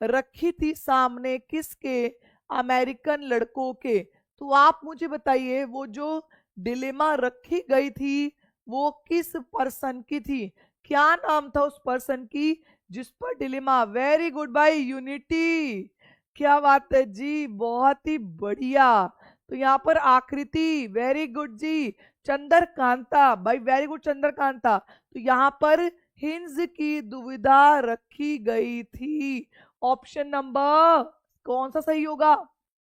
S1: रखी थी सामने किसके? अमेरिकन लड़कों के। तो आप मुझे बताइए वो जो डिलेमा रखी गई थी वो किस पर्सन की थी? क्या नाम था उस पर्सन की जिस पर डिलेमा? वेरी गुड भाई, यूनिटी। क्या बात है जी, बहुत ही बढ़िया। तो यहाँ पर आकृति, वेरी गुड जी। चंद्रकांता भाई, वेरी गुड चंद्रकांता। तो यहाँ पर हिंस की दुविधा रखी गई थी। ऑप्शन नंबर कौन सा सही होगा?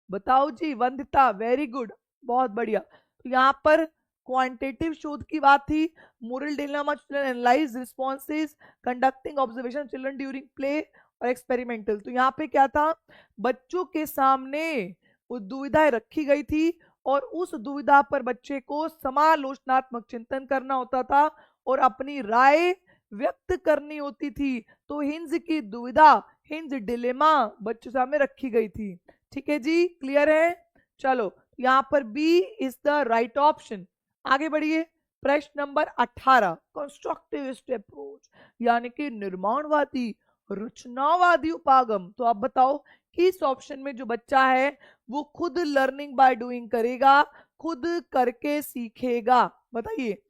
S1: बताओ जी। वंदिता, वेरी गुड, बहुत बढ़िया। तो यहाँ पर क्वांटिटेटिव शोध की बात थी। Moral dilemma children analyse responses conducting observation children during play और एक्सपेरिमेंटल। तो यहाँ पे क्या था? बच्चों के सामने वो दुविधाएं रखी गई थी और उस दुविधा पर बच्चे को समालोचनात्मक चिंतन करना होता था और अपनी राय व्यक्त करनी होती थी। तो हिंज की दुविधा, हिंज डिलेमा बच्चों सामने रखी गई थी। ठीक है जी, क्लियर है? चलो, यहाँ पर B is the right option. आगे बढ़िए। प्रश्न नंबर 18, कंस्ट्रक्टिविस्ट अप्रोच यानी कि निर्माणवादी रचनावादी उपागम। तो आप बताओ किस ऑप्शन में जो बच्चा है वो खुद लर्निंग बाय डूइंग करेगा, खुद करके सीखेगा? बताइए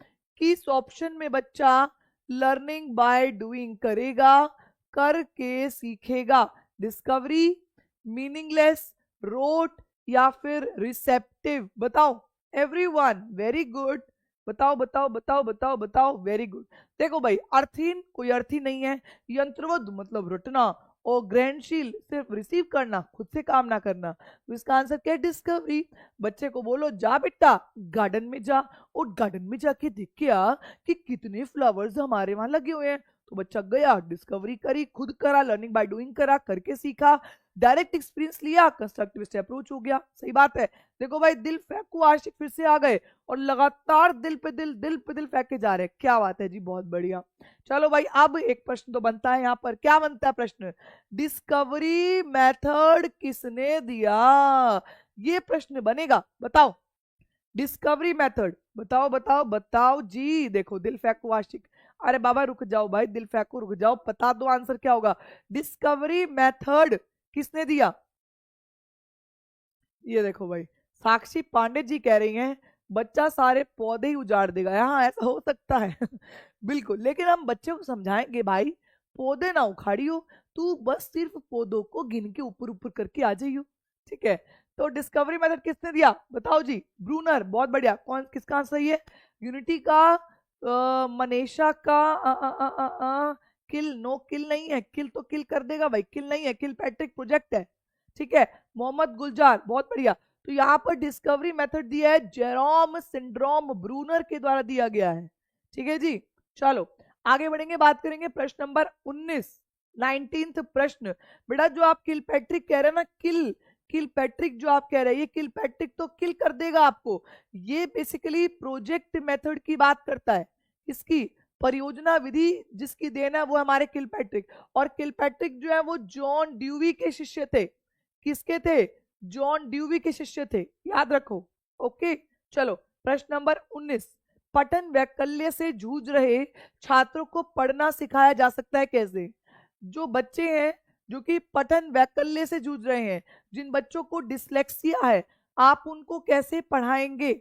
S1: किस ऑप्शन में बच्चा लर्निंग बाय डूइंग करेगा, करके सीखेगा? डिस्कवरी, मीनिंगलेस, रोट या फिर रिसेप्टिव? बताओ एवरीवन, वेरी गुड। बताओ बताओ बताओ बताओ बताओ, वेरी गुड। देखो भाई, अर्थहीन कोई अर्थ ही नहीं है, यंत्रवध मतलब रटना, और ग्रहणशील सिर्फ रिसीव करना, खुद से काम ना करना। तो इसका आंसर क्या है? डिस्कवरी। बच्चे को बोलो जा बेटा गार्डन में जा, और गार्डन में जाके देख के आ कि कितने फ्लावर्स हमारे वहां लगे हुए हैं। तो बच्चा गया, डिस्कवरी करी, खुद करा, लर्निंग बाय डूइंग करा, करके सीखा, डायरेक्ट एक्सपीरियंस लिया, कंस्ट्रक्टिविस्ट अप्रोच हो गया। सही बात है। देखो भाई, दिल फेंको आशिक फिर से आ गए और लगातार दिल पे दिल फेंके जा रहे हैं। क्या बात है जी, बहुत बढ़िया। चलो भाई, अब एक प्रश्न तो बनता है यहाँ पर। क्या बनता है प्रश्न? डिस्कवरी मेथड किसने दिया? ये प्रश्न बनेगा। बताओ डिस्कवरी मेथड, बताओ बताओ बताओ जी। देखो दिल फेंको आशिक, अरे बाबा रुक जाओ भाई, दिल फेंको रुक जाओ, बता दो आंसर क्या होगा। डिस्कवरी मेथड किसने दिया? ये देखो भाई, साक्षी पांडे जी कह रही हैं बच्चा सारे पौधे ही उजाड़ देगा। हाँ, ऐसा हो सकता है बिल्कुल, लेकिन हम बच्चे को समझाएंगे भाई पौधे ना उखाड़ियो, तू बस सिर्फ पौधों को गिन के ऊपर ऊपर करके आ जाइयो। ठीक है। तो डिस्कवरी मेथड किसने दिया? बताओ जी। ब्रूनर, बहुत बढ़िया। कौन, किसका आंसर सही है? यूनिटी का, मनीषा का, किल, नो किल नहीं है, किल तो किल कर देगा भाई, किल नहीं है, किल पैट्रिक प्रोजेक्ट है। ठीक है। मोहम्मद गुलजार, बहुत बढ़िया। तो यहाँ पर डिस्कवरी मेथड दिया है जेरोम सिंड्रोम ब्रूनर के द्वारा दिया गया है। ठीक है जी। चलो आगे बढ़ेंगे, बात करेंगे प्रश्न नंबर 19, 19th प्रश्न। बेटा जो आप किल पैट्रिक कह रहे हैं ना, किल, किल पैट्रिक जो आप कह रहे हैं, ये किल पैट्रिक तो किल कर देगा आपको। ये बेसिकली प्रोजेक्ट मेथड की बात करता है। इसकी परियोजना विधि जिसकी देन है वो हमारे किल पैट्रिक। और किल पैट्रिक जो है वो जॉन ड्यूवी के शिष्य थे। किसके थे? जॉन ड्यूवी के शिष्य थे, याद रखो। ओके। चलो प्रश्न नंबर 19, पठन वैकल्य से जूझ रहे छात्रों को पढ़ना सिखाया जा सकता है कैसे? जो बच्चे हैं जो कि पठन वैकल्य से जूझ रहे हैं, जिन बच्चों को डिसलेक्सिया है, आप उनको कैसे पढ़ाएंगे?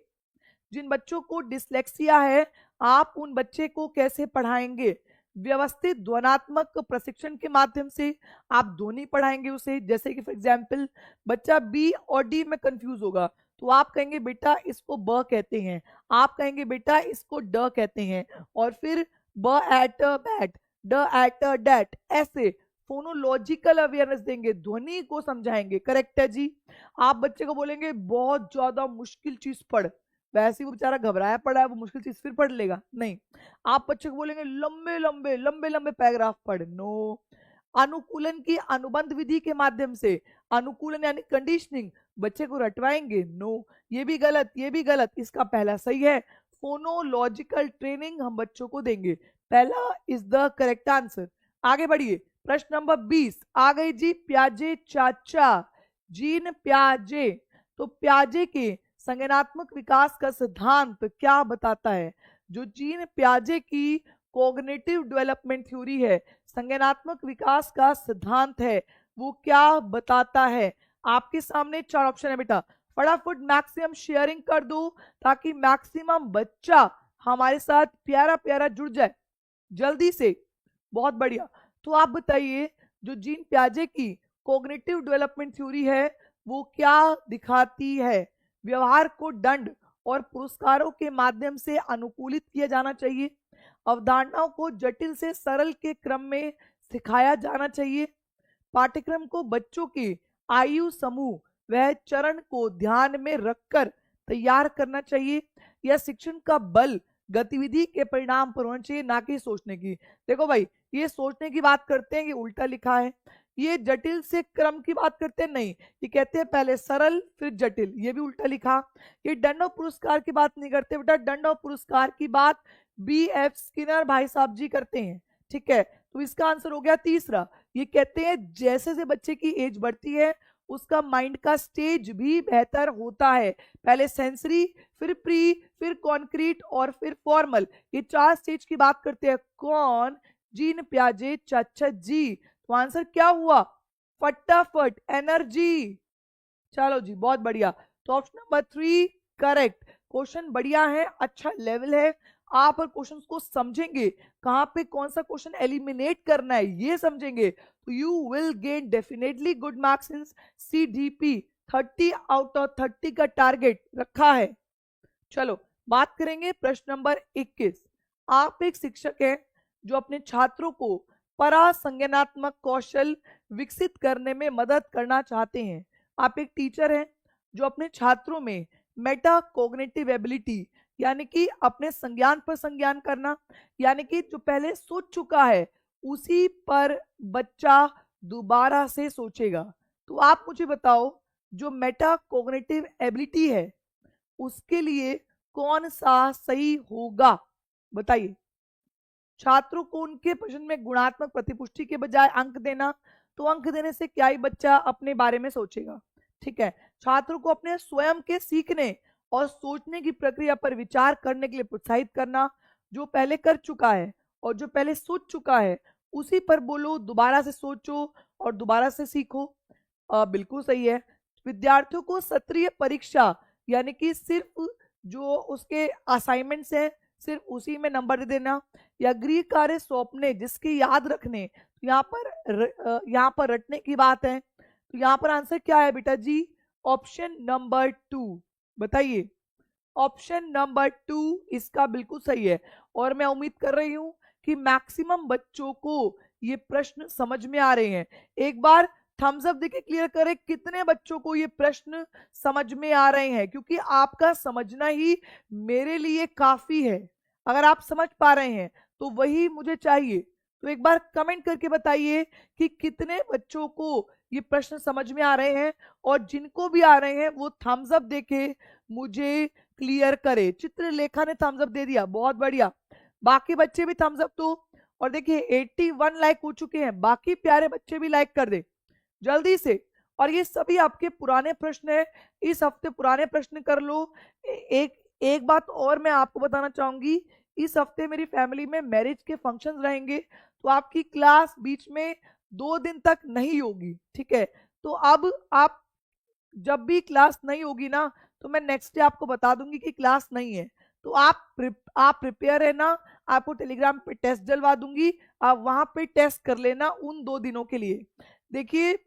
S1: जिन बच्चों को डिसलेक्सिया है, आप उन बच्चे को कैसे पढ़ाएंगे? व्यवस्थित ध्वनात्मक प्रशिक्षण के माध्यम से आप ध्वनि पढ़ाएंगे उसे। जैसे कि फॉर एग्जाम्पल बच्चा बी और डी में कंफ्यूज होगा, तो आप कहेंगे बेटा इसको ब कहते हैं, आप कहेंगे बेटा इसको ड कहते हैं, और फिर ब एट बैट, ड एट डैट, ऐसे फोनोलॉजिकल अवेयरनेस देंगे, ध्वनि को समझाएंगे। करेक्ट है जी। आप बच्चे को बोलेंगे बहुत ज्यादा मुश्किल चीज पढ़, वैसे ही वो बेचारा घबराया पड़ा है, वो मुश्किल चीज फिर पढ़ लेगा? नहीं। आप बच्चे को बोलेंगे लंबे लंबे लंबे लंबे पैराग्राफ पढ़, नो। अनुकूलन की अनुबंध विधि के माध्यम से, अनुकूलन यानी कंडीशनिंग, बच्चे को रटवाएंगे, नो। ये भी गलत, ये भी गलत, इसका पहला सही है। फोनोलॉजिकल ट्रेनिंग हम बच्चों को देंगे, पहला इज द करेक्ट आंसर। आगे बढ़िए, प्रश्न नंबर 20 आ गई जी। प्याजे चाचा, जीन प्याजे, तो प्याजे के संज्ञानात्मक विकास का सिद्धांत क्या बताता है? जो जीन प्याजे की कॉग्निटिव डेवलपमेंट थ्योरी है, संज्ञानात्मक विकास का सिद्धांत है, वो क्या बताता है? आपके सामने 4 ऑप्शन है बेटा, फटाफट मैक्सिमम शेयरिंग कर दो ताकि मैक्सिमम बच्चा हमारे साथ प्यारा प्यारा जुड़ जाए जल्दी से। बहुत बढ़िया। तो आप बताइए, जो जीन प्याजे की कॉग्निटिव डेवलपमेंट थ्योरी है वो क्या दिखाती है? व्यवहार को दंड और पुरस्कारों के माध्यम से अनुकूलित किया जाना चाहिए, अवधारणाओं को जटिल से सरल के क्रम में सिखाया जाना चाहिए, पाठ्यक्रम को बच्चों के आयु समूह वह चरण को ध्यान में रखकर तैयार करना चाहिए, या शिक्षण का बल गतिविधि के परिणाम पर होना चाहिए, ना कि सोचने की। देखो भाई, ये सोचने की बात करते हैं, ये उल्टा लिखा है। ये जटिल से क्रम की बात करते हैं, नहीं, ये कहते हैं पहले सरल फिर जटिल, ये भी उल्टा लिखा। ये दंड और पुरस्कार की बात नहीं करते बेटा, दंड और पुरस्कार की बात B.F. स्किनर भाई साहब जी करते हैं। ठीक है, तो इसका आंसर हो गया तीसरा। ये कहते हैं जैसे जैसे बच्चे की एज बढ़ती है उसका माइंड का स्टेज भी बेहतर होता है, पहले सेंसरी, फिर प्री, फिर कॉन्क्रीट और फिर फॉर्मल, ये 4 स्टेज की बात करते हैं। कौन? जीन प्याजे चाचा जी। तो आंसर क्या हुआ? फटाफट एनर्जी। चलो जी, बहुत बढ़िया। तो ऑप्शन नंबर 3 करेक्ट। क्वेश्चन बढ़िया है, अच्छा लेवल है। आप और क्वेश्चंस को समझेंगे, कहां पे कौन सा क्वेश्चन एलिमिनेट करना है ये समझेंगे, तो you will gain definitely good marks in CDP। 30 out of 30 का टारगेट रखा है। चलो बात करेंगे प्रश्न नंबर 21। आप एक शिक्षक हैं जो अपने छात्रों को परासंज्ञानात्मक कौशल विकसित करने में मदद करना चाहते हैं। आप एक टीचर हैं जो अपने छात्रों में मेटा कॉग्निटिव एबिलिटी, यानी कि अपने संज्ञान पर संज्ञान करना, यानी कि जो पहले सोच चुका है उसी पर बच्चा दोबारा से सोचेगा। तो आप मुझे बताओ, जो मेटा कॉग्निटिव एबिलिटी है उसके लिए कौन सा सही होगा? बताइए। छात्रों को उनके प्रश्न में गुणात्मक प्रतिपुष्टि के बजाय अंक देना, तो अंक देने से क्या ही बच्चा अपने बारे में सोचेगा। ठीक है, छात्रों को अपने स्वयं के सीखने और सोचने की प्रक्रिया पर विचार करने के लिए प्रोत्साहित करना, जो पहले कर चुका है और जो पहले सोच चुका है उसी पर बोलो, दोबारा से सोचो और दोबारा से सीखो। बिल्कुल सही है। विद्यार्थियों को सत्रीय परीक्षा, यानी कि सिर्फ जो उसके असाइनमेंट्स हैं सिर्फ उसी में नंबर दे देना, या गृह कार्य सौंपने जिसके याद रखने, तो यहाँ पर रटने की बात है। तो यहाँ पर आंसर क्या है बेटा जी? Option number 2। बताइए। ऑप्शन नंबर 2 इसका बिल्कुल सही है। और मैं उम्मीद कर रही हूं कि मैक्सिमम बच्चों को ये प्रश्न समझ में आ रहे हैं। एक बार थम्स अप देके क्लियर करें कितने बच्चों को ये प्रश्न समझ में आ रहे हैं, क्योंकि आपका समझना ही मेरे लिए काफी है। अगर आप समझ पा रहे हैं तो वही मुझे चाहिए। तो एक बार कमेंट करके बताइए कि कितने बच्चों को ये प्रश्न समझ में आ रहे हैं, और जिनको भी आ रहे हैं वो थम्स अप देके मुझे क्लियर करे। चित्रलेखा ने थम्स अप दे दिया, बहुत बढ़िया। बाकी बच्चे भी थम्स अप दो। और देखिए 81 लाइक हो चुके हैं, बाकी प्यारे बच्चे भी लाइक कर दे जल्दी से। और ये सभी आपके पुराने प्रश्न है, इस हफ्ते पुराने प्रश्न कर लो। एक बात और मैं आपको बताना चाहूंगी, इस हफ्ते मेरी फैमिली में मैरिज के फंक्शंस रहेंगे, तो आपकी क्लास बीच में 2 दिन तक नहीं होगी। ठीक है, तो अब आप जब भी क्लास नहीं होगी ना, तो मैं नेक्स्ट डे आपको बता दूंगी कि क्लास नहीं है। तो आप प्रिपेयर है ना, आपको टेलीग्राम पे टेस्ट डलवा दूंगी, आप वहां पे टेस्ट कर लेना उन 2 दिनों के लिए। देखिए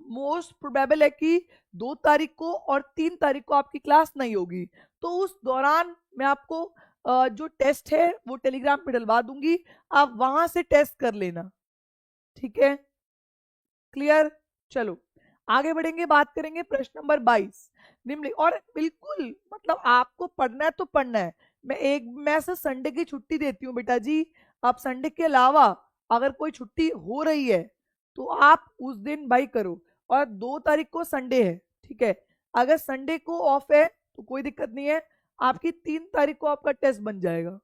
S1: मोस्ट प्रोबेबल है कि 2 तारीख को और 3 तारीख को आपकी क्लास नहीं होगी, तो उस दौरान मैं आपको जो टेस्ट है वो टेलीग्राम पे डलवा दूंगी, आप वहां से टेस्ट कर लेना, ठीक है? क्लियर? चलो आगे बढ़ेंगे, बात करेंगे प्रश्न नंबर 22 निम्नलिखित। और बिल्कुल मतलब आपको पढ़ना है तो पढ़ना है। मैं से संडे की छुट्टी देती हूँ बेटा जी, आप संडे के अलावा अगर कोई छुट्टी हो रही है तो आप उस दिन भाई करो। और 2 तारीख को संडे है, ठीक है? अगर संडे को ऑफ है तो कोई दिक्कत नहीं है, आपकी 3 तारीख को आपका टेस्ट बन जाएगा।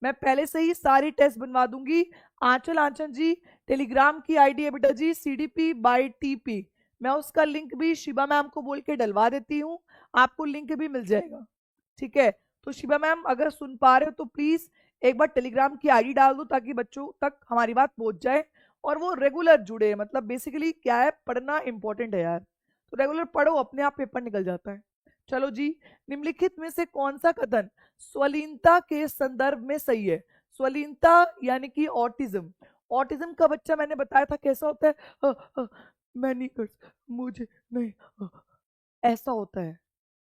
S1: मैं पहले से ही सारी टेस्ट बनवा दूंगी। आंचल जी टेलीग्राम की आईडी है बेटा जी CDP/TP, मैं उसका लिंक भी शिबा मैम को बोल के डलवा देती हूँ, आपको लिंक भी मिल जाएगा, ठीक है? तो शिबा मैम अगर सुन पा रहे हो तो प्लीज एक बार टेलीग्राम की आईडी डाल दो ताकि बच्चों तक हमारी बात पहुंच जाए और वो रेगुलर जुड़े। मतलब बेसिकली क्या है, पढ़ना इंपॉर्टेंट है यार, तो रेगुलर पढ़ो, अपने आप पेपर निकल जाता है। चलो जी, निम्नलिखित में से कौन सा कथन स्वलीनता के संदर्भ में सही है? स्वलीनता यानी कि ऑटिज्म। ऑटिज्म का बच्चा मैंने बताया था कैसा होता है, मैं नहीं कर, मुझे नहीं, ऐसा होता है।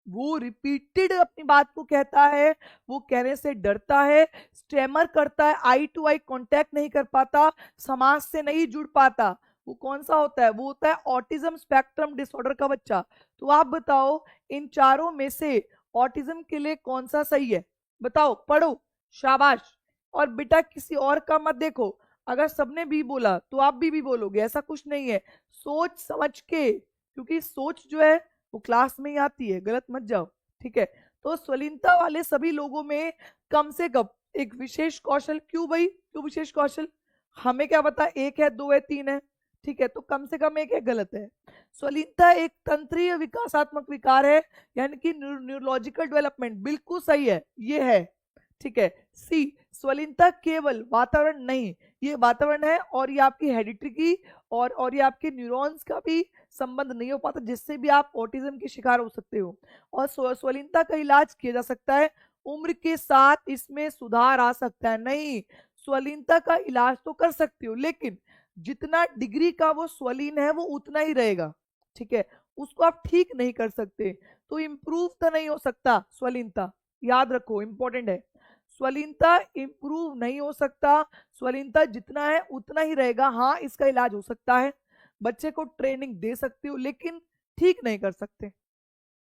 S1: वो रिपीटेड अपनी बात को कहता है, वो कहने से डरता है, स्टेमर करता है, आई टू आई कांटेक्ट नहीं कर पाता, समाज से नहीं जुड़ पाता। वो कौन सा होता है? वो होता है ऑटिज्म स्पेक्ट्रम डिसऑर्डर का बच्चा। तो आप बताओ इन चारों में से ऑटिज्म के लिए कौन सा सही है? बताओ, पढ़ो, शाबाश। और बेटा किसी और का मत देखो, अगर सबने भी बोला तो आप भी बोलोगे, ऐसा कुछ नहीं है। सोच समझ के, क्योंकि सोच जो है वो क्लास में ही आती है, गलत मत जाओ, ठीक है? तो स्वलीनता वाले सभी लोगों में कम से कम एक विशेष कौशल, क्यों भाई, क्यों विशेष कौशल? हमें क्या पता 1 है, 2 है, 3 है, ठीक है? तो कम से कम 1 है, गलत है। स्वलीनता एक तंत्रीय विकासात्मक विकार है, यानी कि न्यूरोलॉजिकल डेवलपमेंट, बिल्कुल सही है, ये है, ठीक है? सी, स्वलीनता केवल वातावरण नहीं, ये वातावरण है और ये आपकी हेरिडिटी की और ये आपके न्यूरॉन्स का भी संबंध नहीं हो पाता, जिससे भी आप ऑटिज्म के शिकार हो सकते हो। और स्वलीनता का इलाज किया जा सकता है, उम्र के साथ इसमें सुधार आ सकता है। नहीं, स्वलीनता का इलाज तो कर सकते हो, लेकिन जितना डिग्री का वो स्वलीन है वो उतना ही रहेगा, ठीक है? उसको आप ठीक नहीं कर सकते, तो इम्प्रूव तो नहीं हो सकता स्वलीनता, याद रखो, इंपॉर्टेंट है। स्वलीनता इंप्रूव नहीं हो सकता, स्वलीनता जितना है उतना ही रहेगा। हाँ, इसका इलाज हो सकता है, बच्चे को ट्रेनिंग दे सकते हो, लेकिन ठीक नहीं कर सकते,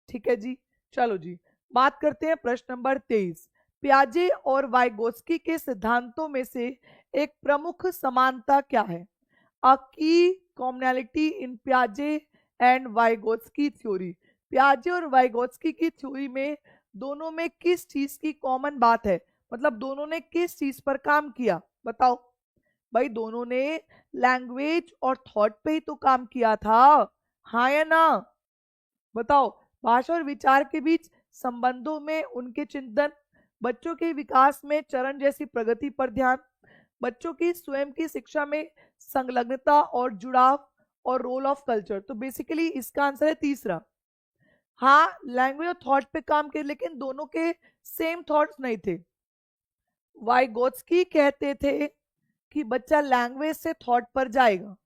S1: ठीक है जी? चलो जी, बात करते हैं प्रश्न नंबर 23। प्याजे और वाइगोत्स्की के सिद्धांतों में से एक प्रमुख समानता क्या है? अ की कॉमनैलिटी इन प्याजे एंड वाइगोत्स्की थ्योरी। प्याजे और वाइगोत्स्की की थ्योरी में दोनों में किस चीज की कॉमन बात है? मतलब दोनों ने किस चीज पर काम किया? बताओ भाई, दोनों ने लैंग्वेज और थॉट पे ही तो काम किया था, हाँ या ना? बताओ, भाषा और विचार के बीच संबंधों में उनके चिंतन, बच्चों के विकास में चरण जैसी प्रगति पर ध्यान, बच्चों की स्वयं की शिक्षा में संलग्नता और जुड़ाव, और रोल ऑफ कल्चर। तो बेसिकली इसका आंसर है तीसरा। हाँ, लैंग्वेज और थॉट पे काम किया, लेकिन दोनों के सेम थॉट्स नहीं थे। वाइगोत्स्की कहते थे कि बच्चा लैंग्वेज से थॉट पर जाएगा,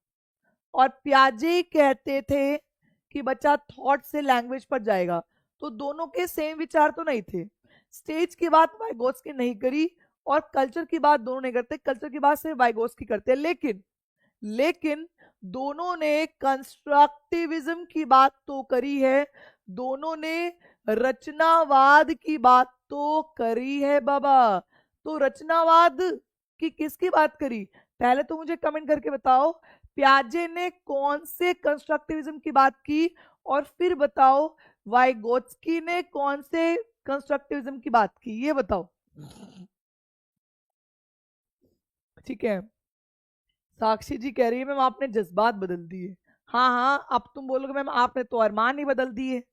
S1: और प्याजे कहते थे कि बच्चा थॉट से लैंग्वेज पर जाएगा। तो दोनों के सेम विचार तो नहीं थे। स्टेज की बात वाइगोत्स्की नहीं करी और कल्चर की बात दोनों नहीं करते, कल्चर की बात सिर्फ वाइगोत्स्की करते हैं। लेकिन दोनों ने कंस्ट्रक्टिविज्म की बात तो करी है, दोनों ने रचनावाद की बात तो करी है बाबा। तो रचनावाद की किसकी बात करी? पहले तो मुझे कमेंट करके बताओ, प्याजे ने कौन से कंस्ट्रक्टिविज्म की बात की, और फिर बताओ वाइगोत्स्की ने कौन से कंस्ट्रक्टिविज्म की बात की, ये बताओ, ठीक है? साक्षी जी कह रही है मैम आपने जज्बात बदल दिए। हाँ हाँ, अब तुम बोलोगे मैम आपने तो अरमान ही बदल दिए,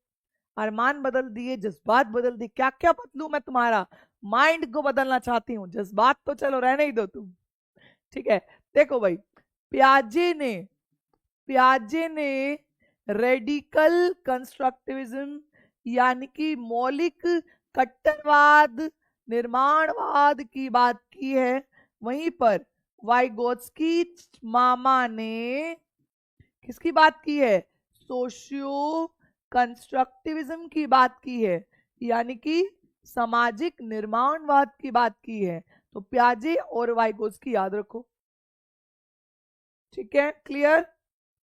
S1: अरमान बदल दिए, जज्बात बदल दिए, क्या क्या बदलूं मैं तुम्हारा? माइंड को बदलना चाहती हूँ, जज्बात तो चलो रहने ही दो तुम, ठीक है? देखो भाई, प्याजे ने रेडिकल कंस्ट्रक्टिविज्म यानी कि मौलिक कट्टरवाद निर्माणवाद की बात की है, वहीं पर वाइगोत्स्की मामा ने किसकी बात की है? सोशियो कंस्ट्रक्टिविज्म की बात की है, यानी कि सामाजिक निर्माणवाद की बात की है। तो प्याजे और वाइगोत्स्की याद रखो। ठीक है, क्लियर?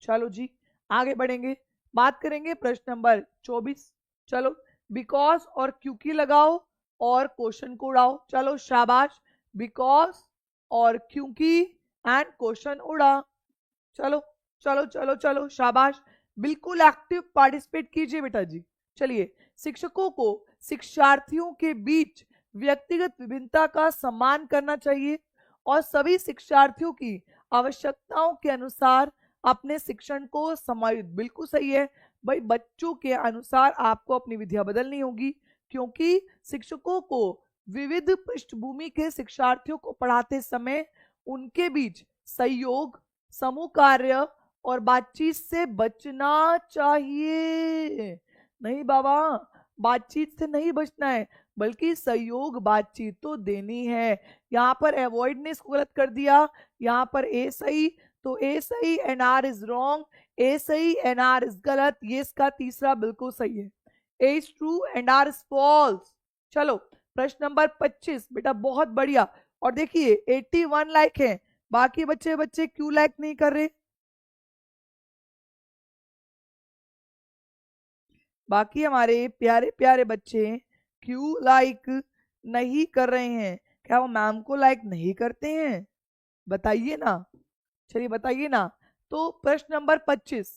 S1: चलो जी, आगे बढ़ेंगे, बात करेंगे प्रश्न नंबर 24। चलो, बिकॉज और क्योंकि लगाओ और क्वेश्चन को उड़ाओ। चलो शाबाश, बिकॉज और क्योंकि एंड क्वेश्चन उड़ा। चलो चलो चलो चलो, शाबाश, बिल्कुल एक्टिव पार्टिसिपेट कीजिए बेटा जी। चलिए, शिक्षकों को शिक्षार्थियों के बीच व्यक्तिगत विभिन्नता का सम्मान करना चाहिए और सभी शिक्षार्थियों की आवश्यकताओं के अनुसार अपने शिक्षण को समायोजित। बिल्कुल सही है भाई, बच्चों के अनुसार आपको अपनी विधियां बदलनी होगी, क्योंकि शिक्षकों को विविध पृष्ठभूमि के शिक्षार्थियों को पढ़ाते समय उनके बीच सहयोग, समूह कार्य और बातचीत से बचना चाहिए। नहीं बाबा, बातचीत से नहीं बचना है, बल्कि सहयोग बातचीत तो देनी है। यहाँ पर अवॉइडनेस को गलत कर दिया, यहाँ पर ए सही, तो ए सही एंड आर इज रॉन्ग, ए सही एंड आर इज गलत, ये इसका तीसरा बिल्कुल सही है। A is true and R is false. चलो प्रश्न नंबर 25 बेटा, बहुत बढ़िया। और देखिए 81 लाइक है, बाकी बच्चे क्यों लाइक नहीं कर रहे? बाकी हमारे प्यारे प्यारे बच्चे क्यों लाइक नहीं कर रहे हैं? क्या वो मैम को लाइक नहीं करते हैं? बताइए ना, चलिए बताइए ना। तो प्रश्न नंबर 25,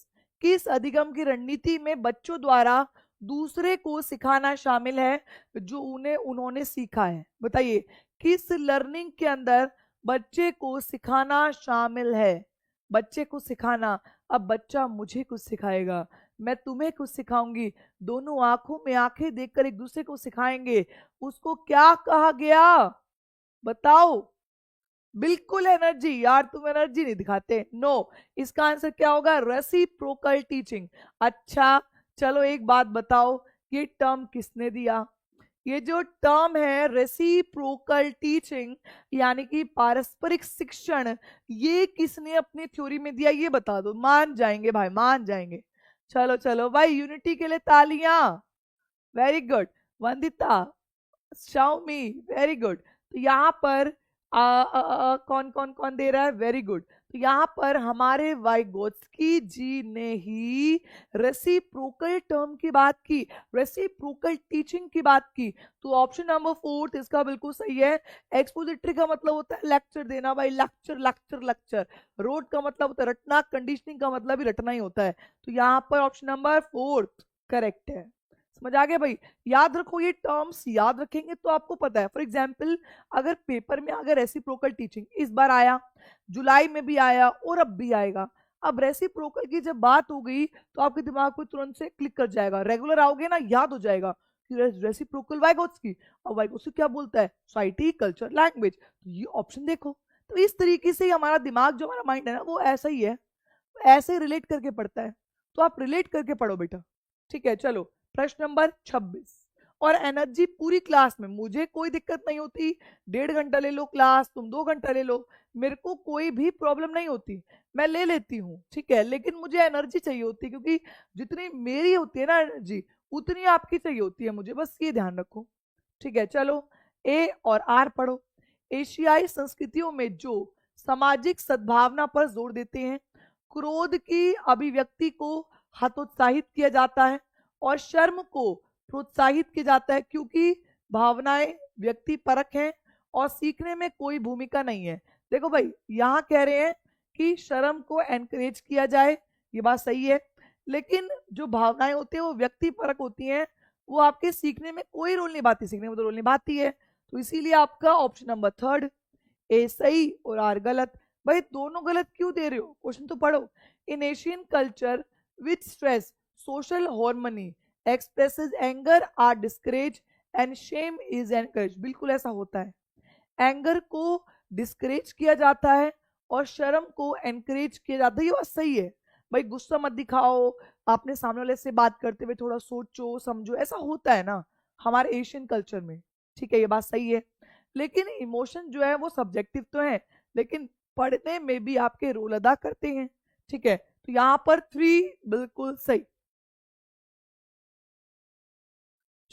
S1: किस अधिगम की रणनीति में बच्चों द्वारा दूसरे को सिखाना शामिल है जो उन्होंने सीखा है? बताइए, किस लर्निंग के अंदर बच्चे को सिखाना शामिल है? बच्चे को सिखाना, अब बच्चा मुझे कुछ सिखाएगा, मैं तुम्हें कुछ सिखाऊंगी, दोनों आंखों में आंखें देखकर एक दूसरे को सिखाएंगे, उसको क्या कहा गया? बताओ। बिल्कुल एनर्जी। यार तुम एनर्जी नहीं दिखाते, नो। इसका आंसर क्या होगा? Reciprocal teaching. अच्छा चलो एक बात बताओ, ये टर्म किसने दिया? ये जो टर्म है रेसिप्रोकल टीचिंग, यानी कि पारस्परिक शिक्षण, ये किसने अपनी थ्योरी में दिया? ये बता दो, मान जाएंगे भाई, मान जाएंगे। चलो चलो भाई, यूनिटी के लिए तालियां। Very good Vandita, Xiaomi, very good. तो यहाँ पर कौन कौन कौन दे रहा है? Very good. तो यहाँ पर हमारे वाइगोत्स्की जी ने ही रेसिप्रोकल टर्म की बात की, रेसिप्रोकल टीचिंग की बात की। तो ऑप्शन नंबर 4 इसका बिल्कुल सही है। एक्सपोजिटरी का मतलब होता है लेक्चर देना भाई, लेक्चर लेक्चर लेक्चर। रोड का मतलब होता है रटना, कंडीशनिंग का मतलब भी रटना ही होता है। तो यहाँ पर ऑप्शन नंबर 4 करेक्ट है। समझ आ गया भाई? याद रखो, ये टर्म्स याद रखेंगे तो आपको पता है। फॉर एग्जाम्पल, अगर पेपर में अगर रेसिप्रोकल टीचिंग इस बार आया, जुलाई में भी आया और अब भी आएगा, अब रेसिप्रोकल की जब बात हो गई तो आपके दिमाग में तुरंत से क्लिक कर जाएगा, रेगुलर आओगे ना, याद हो जाएगा कि रेसिप्रोकल वाइगोत्स्की। और वाइगोत्स्की क्या बोलता है? Society, culture, language. तो ये ऑप्शन देखो। तो इस तरीके से हमारा दिमाग, जो हमारा माइंड है ना, वो ऐसा ही है, ऐसे रिलेट करके पढ़ता है। तो आप रिलेट करके पढ़ो बेटा। ठीक है, चलो प्रश्न नंबर 26। और एनर्जी पूरी क्लास में, मुझे कोई दिक्कत नहीं होती, 1.5 घंटा ले लो क्लास, तुम 2 घंटा ले लो, मेरे को कोई भी प्रॉब्लम नहीं होती, मैं ले लेती हूँ। ठीक है, लेकिन मुझे एनर्जी चाहिए होती है, क्योंकि जितनी मेरी होती है ना एनर्जी, उतनी आपकी चाहिए होती है मुझे, बस ये ध्यान रखो। ठीक है, चलो ए और आर पढ़ो। एशियाई संस्कृतियों में जो सामाजिक सद्भावना पर जोर देते हैं, क्रोध की अभिव्यक्ति को हतोत्साहित किया जाता है और शर्म को प्रोत्साहित किया जाता है, क्योंकि भावनाएं व्यक्ति परक हैं और सीखने में कोई भूमिका नहीं है। देखो भाई, यहाँ कह रहे हैं कि शर्म को एनकरेज किया जाए, ये बात सही है, लेकिन जो भावनाएं होती है वो व्यक्ति परक होती हैं, वो आपके सीखने में कोई रोल निभाती, सीखने में तो रोल निभाती है। तो इसीलिए आपका ऑप्शन नंबर 3 ए सही और आर गलत। भाई दोनों गलत क्यों दे रहे हो? क्वेश्चन तो पढ़ो। In Asian culture which stress social harmony expresses anger are discourage and shame is encourage. बिल्कुल ऐसा होता है, एंगर को डिस्करेज किया जाता है और शर्म को एनकरेज किया जाता है। ये बात सही है भाई, गुस्सा मत दिखाओ, आपने सामने वाले से बात करते हुए थोड़ा सोचो समझो, ऐसा होता है ना हमारे एशियन कल्चर में। ठीक है, ये बात सही है। लेकिन इमोशन जो है वो सब्जेक्टिव तो है, लेकिन पढ़ने में भी आपके रोल अदा करते हैं। ठीक है, तो यहाँ पर 3 बिल्कुल सही।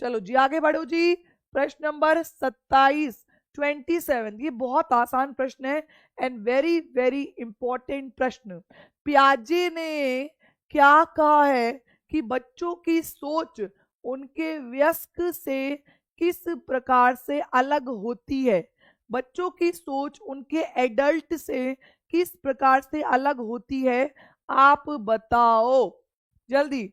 S1: चलो जी आगे बढ़ो जी। प्रश्न नंबर 27, 27, ये बहुत आसान प्रश्न है एंड वेरी वेरी इंपॉर्टेंट प्रश्न। पियाजे ने क्या कहा है कि बच्चों की सोच उनके वयस्क से किस प्रकार से अलग होती है? बच्चों की सोच उनके एडल्ट से किस प्रकार से अलग होती है? आप बताओ जल्दी।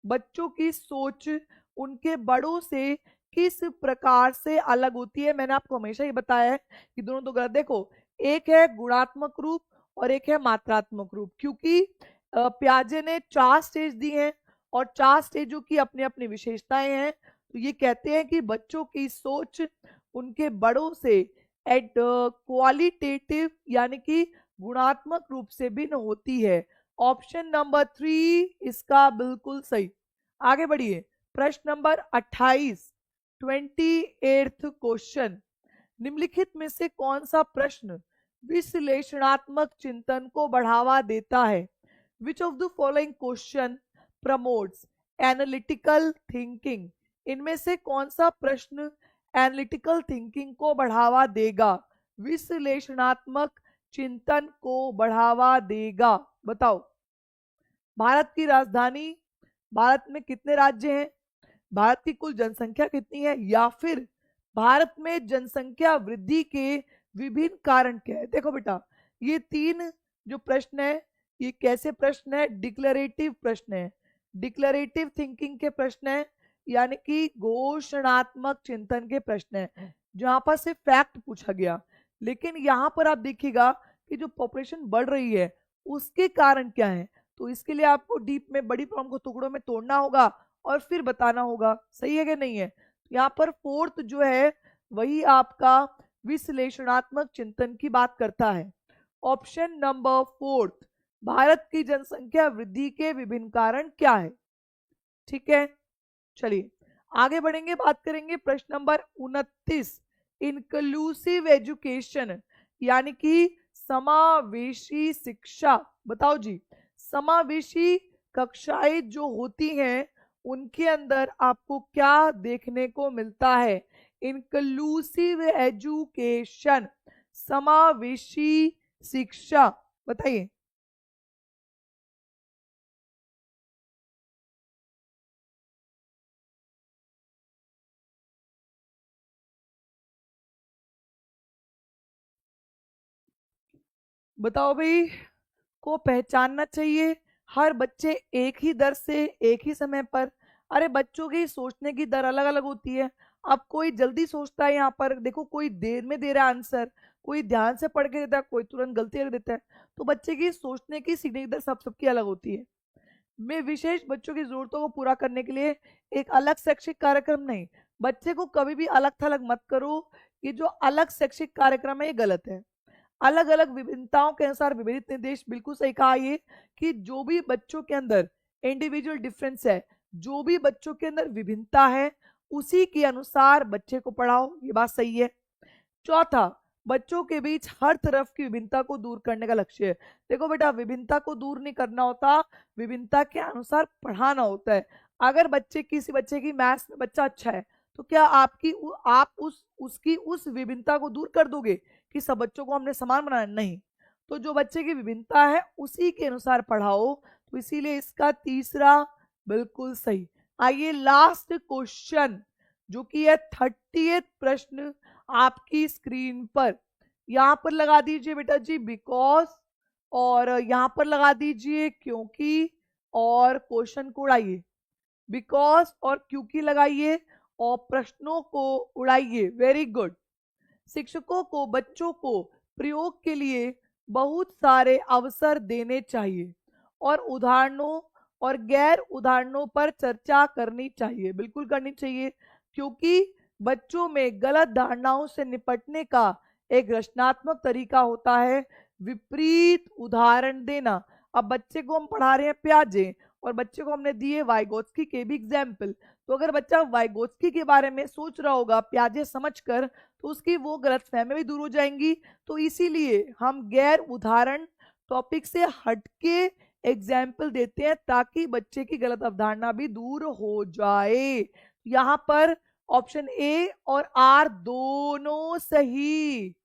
S1: बच्चों की सोच उनके बड़ों से किस प्रकार से अलग होती है? मैंने आपको हमेशा ये बताया है कि दोनों तो गलत। देखो, एक है गुणात्मक रूप और एक है मात्रात्मक रूप, क्योंकि पियाजे ने 4 स्टेज दी हैं और 4 स्टेजों की अपनी अपनी विशेषताएं हैं। तो ये कहते हैं कि बच्चों की सोच उनके बड़ों से एट क्वालिटेटिव यानी कि गुणात्मक रूप से भिन्न होती है। ऑप्शन नंबर 3 इसका बिल्कुल सही। आगे बढ़िए। प्रश्न नंबर 28, 28th क्वेश्चन। निम्नलिखित में से कौन सा प्रश्न विश्लेषणात्मक चिंतन को बढ़ावा देता है? Which of the following question promotes analytical thinking? इनमें से कौन सा प्रश्न एनालिटिकल थिंकिंग को बढ़ावा देगा, विश्लेषणात्मक चिंतन को बढ़ावा देगा? बताओ। भारत की राजधानी, भारत में कितने राज्य हैं, भारत की कुल जनसंख्या कितनी है, या फिर भारत में जनसंख्या वृद्धि के विभिन्न कारण क्या है? देखो बेटा, ये 3 जो प्रश्न है, ये कैसे प्रश्न है? डिक्लेरेटिव प्रश्न है, डिक्लेरेटिव थिंकिंग के प्रश्न है, यानी कि घोषणात्मक चिंतन के प्रश्न है, जहां पर से फैक्ट पूछा गया। लेकिन यहाँ पर आप देखिएगा कि जो पॉपुलेशन बढ़ रही है उसके कारण क्या है, तो इसके लिए आपको डीप में बड़ी प्रॉब्लम को टुकड़ों में तोड़ना होगा और फिर बताना होगा। सही है कि नहीं है? तो यहाँ पर 4th जो है वही आपका विश्लेषणात्मक चिंतन की बात करता है। ऑप्शन नंबर 4th, भारत की जनसंख्या वृद्धि के विभिन्न कारण क्या है? ठीक है, चलिए आगे बढ़ेंगे, बात करेंगे प्रश्न नंबर 29, इंक्लूसिव एजुकेशन यानी कि समावेशी शिक्षा। बताओ जी, समावेशी कक्षाएं जो होती हैं उनके अंदर आपको क्या देखने को मिलता है? इंक्लूसिव एजुकेशन, समावेशी शिक्षा, बताइए। बताओ भाई, को पहचानना चाहिए हर बच्चे एक ही दर से एक ही समय पर। अरे बच्चों की सोचने की दर अलग अलग होती है। अब कोई जल्दी सोचता है, यहाँ पर देखो कोई देर में दे रहा है आंसर, कोई ध्यान से पढ़ के देता है, कोई तुरंत गलती कर देता है। तो बच्चे की सोचने की सीखने की दर सबकी अलग होती है। मैं विशेष बच्चों की जरूरतों को पूरा करने के लिए एक अलग शैक्षिक कार्यक्रम नहीं, बच्चे को कभी भी अलग थलग मत करो। ये जो अलग शैक्षिक कार्यक्रम है ये गलत है। अलग अलग विभिन्नताओं के अनुसार विभिन्न निर्देश, बिल्कुल सही कहा ये कि जो भी बच्चों के अंदर इंडिविजुअल डिफरेंस है, जो भी बच्चों के अंदर विभिन्नता है उसी के अनुसार बच्चे को पढ़ाओ, ये बात सही है। चौथा, बच्चों के बीच हर तरफ की विभिन्नता को दूर करने का लक्ष्य है। देखो बेटा, विभिन्नता को दूर नहीं करना होता, विभिन्नता के अनुसार पढ़ाना होता है। अगर बच्चे किसी बच्चे की मैथ्स में बच्चा अच्छा है तो क्या आप उसकी उस विभिन्नता को दूर कर दोगे कि सब बच्चों को हमने समान बनाना? नहीं। तो जो बच्चे की विभिन्नता है उसी के अनुसार पढ़ाओ। तो इसीलिए इसका तीसरा बिल्कुल सही। आइए लास्ट क्वेश्चन जो कि है 30th प्रश्न आपकी स्क्रीन पर। यहां पर लगा दीजिए बेटा जी बिकॉज, और यहां पर लगा दीजिए क्योंकि, और क्वेश्चन को उड़ाइए। बिकॉज और क्योंकि लगाइए और प्रश्नों को उड़ाइए। Very good. शिक्षकों को बच्चों को प्रयोग के लिए बहुत सारे अवसर देने चाहिए और उदाहरणों और गैर उदाहरणों पर चर्चा करनी चाहिए। बिल्कुल करनी चाहिए, क्योंकि बच्चों में गलत धारणाओं से निपटने का एक रचनात्मक तरीका होता है विपरीत उदाहरण देना। अब बच्चे को हम पढ़ा रहे हैं प्याजे और बच्चे को हमने दिए वाइगोत्स्की के भी एग्जाम्पल। तो अगर बच्चा वाइगोत्स्की के बारे में सोच रहा होगा प्याजे समझकर, तो उसकी वो गलतफहमी भी दूर हो जाएंगी। तो इसीलिए हम गैर उदाहरण टॉपिक से हटके एग्जाम्पल देते हैं ताकि बच्चे की गलत अवधारणा भी दूर हो जाए। यहाँ पर ऑप्शन ए और आर दोनों सही,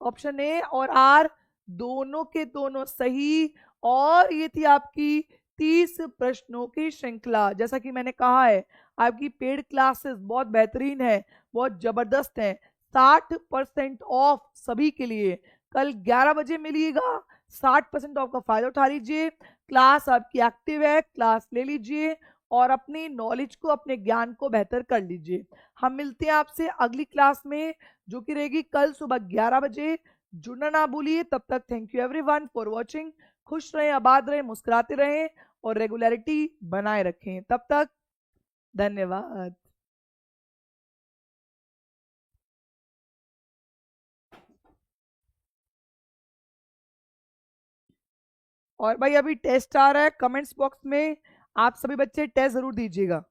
S1: ऑप्शन ए और आर दोनों के दोनों सही। और ये थी आपकी 30 प्रश्नों की श्रृंखला। जैसा कि मैंने कहा है, आपकी पेड क्लासेस बहुत बेहतरीन है, बहुत जबरदस्त है। 60% ऑफ सभी के लिए कल 11 बजे मिलिएगा। 60% ऑफ का फायदा उठा लीजिए। क्लास आपकी एक्टिव है, क्लास ले लीजिए और अपनी नॉलेज को, अपने ज्ञान को बेहतर कर लीजिए। हम मिलते हैं आपसे अगली क्लास में, जो कि रहेगी कल सुबह 11 बजे। जुड़ना ना भूलिए। तब तक thank you everyone for watching. खुश रहें, आबाद रहें, मुस्कुराते रहें और रेगुलरिटी बनाए रखें। तब तक धन्यवाद। और भाई अभी टेस्ट आ रहा है, कमेंट्स बॉक्स में आप सभी बच्चे टेस्ट जरूर दीजिएगा।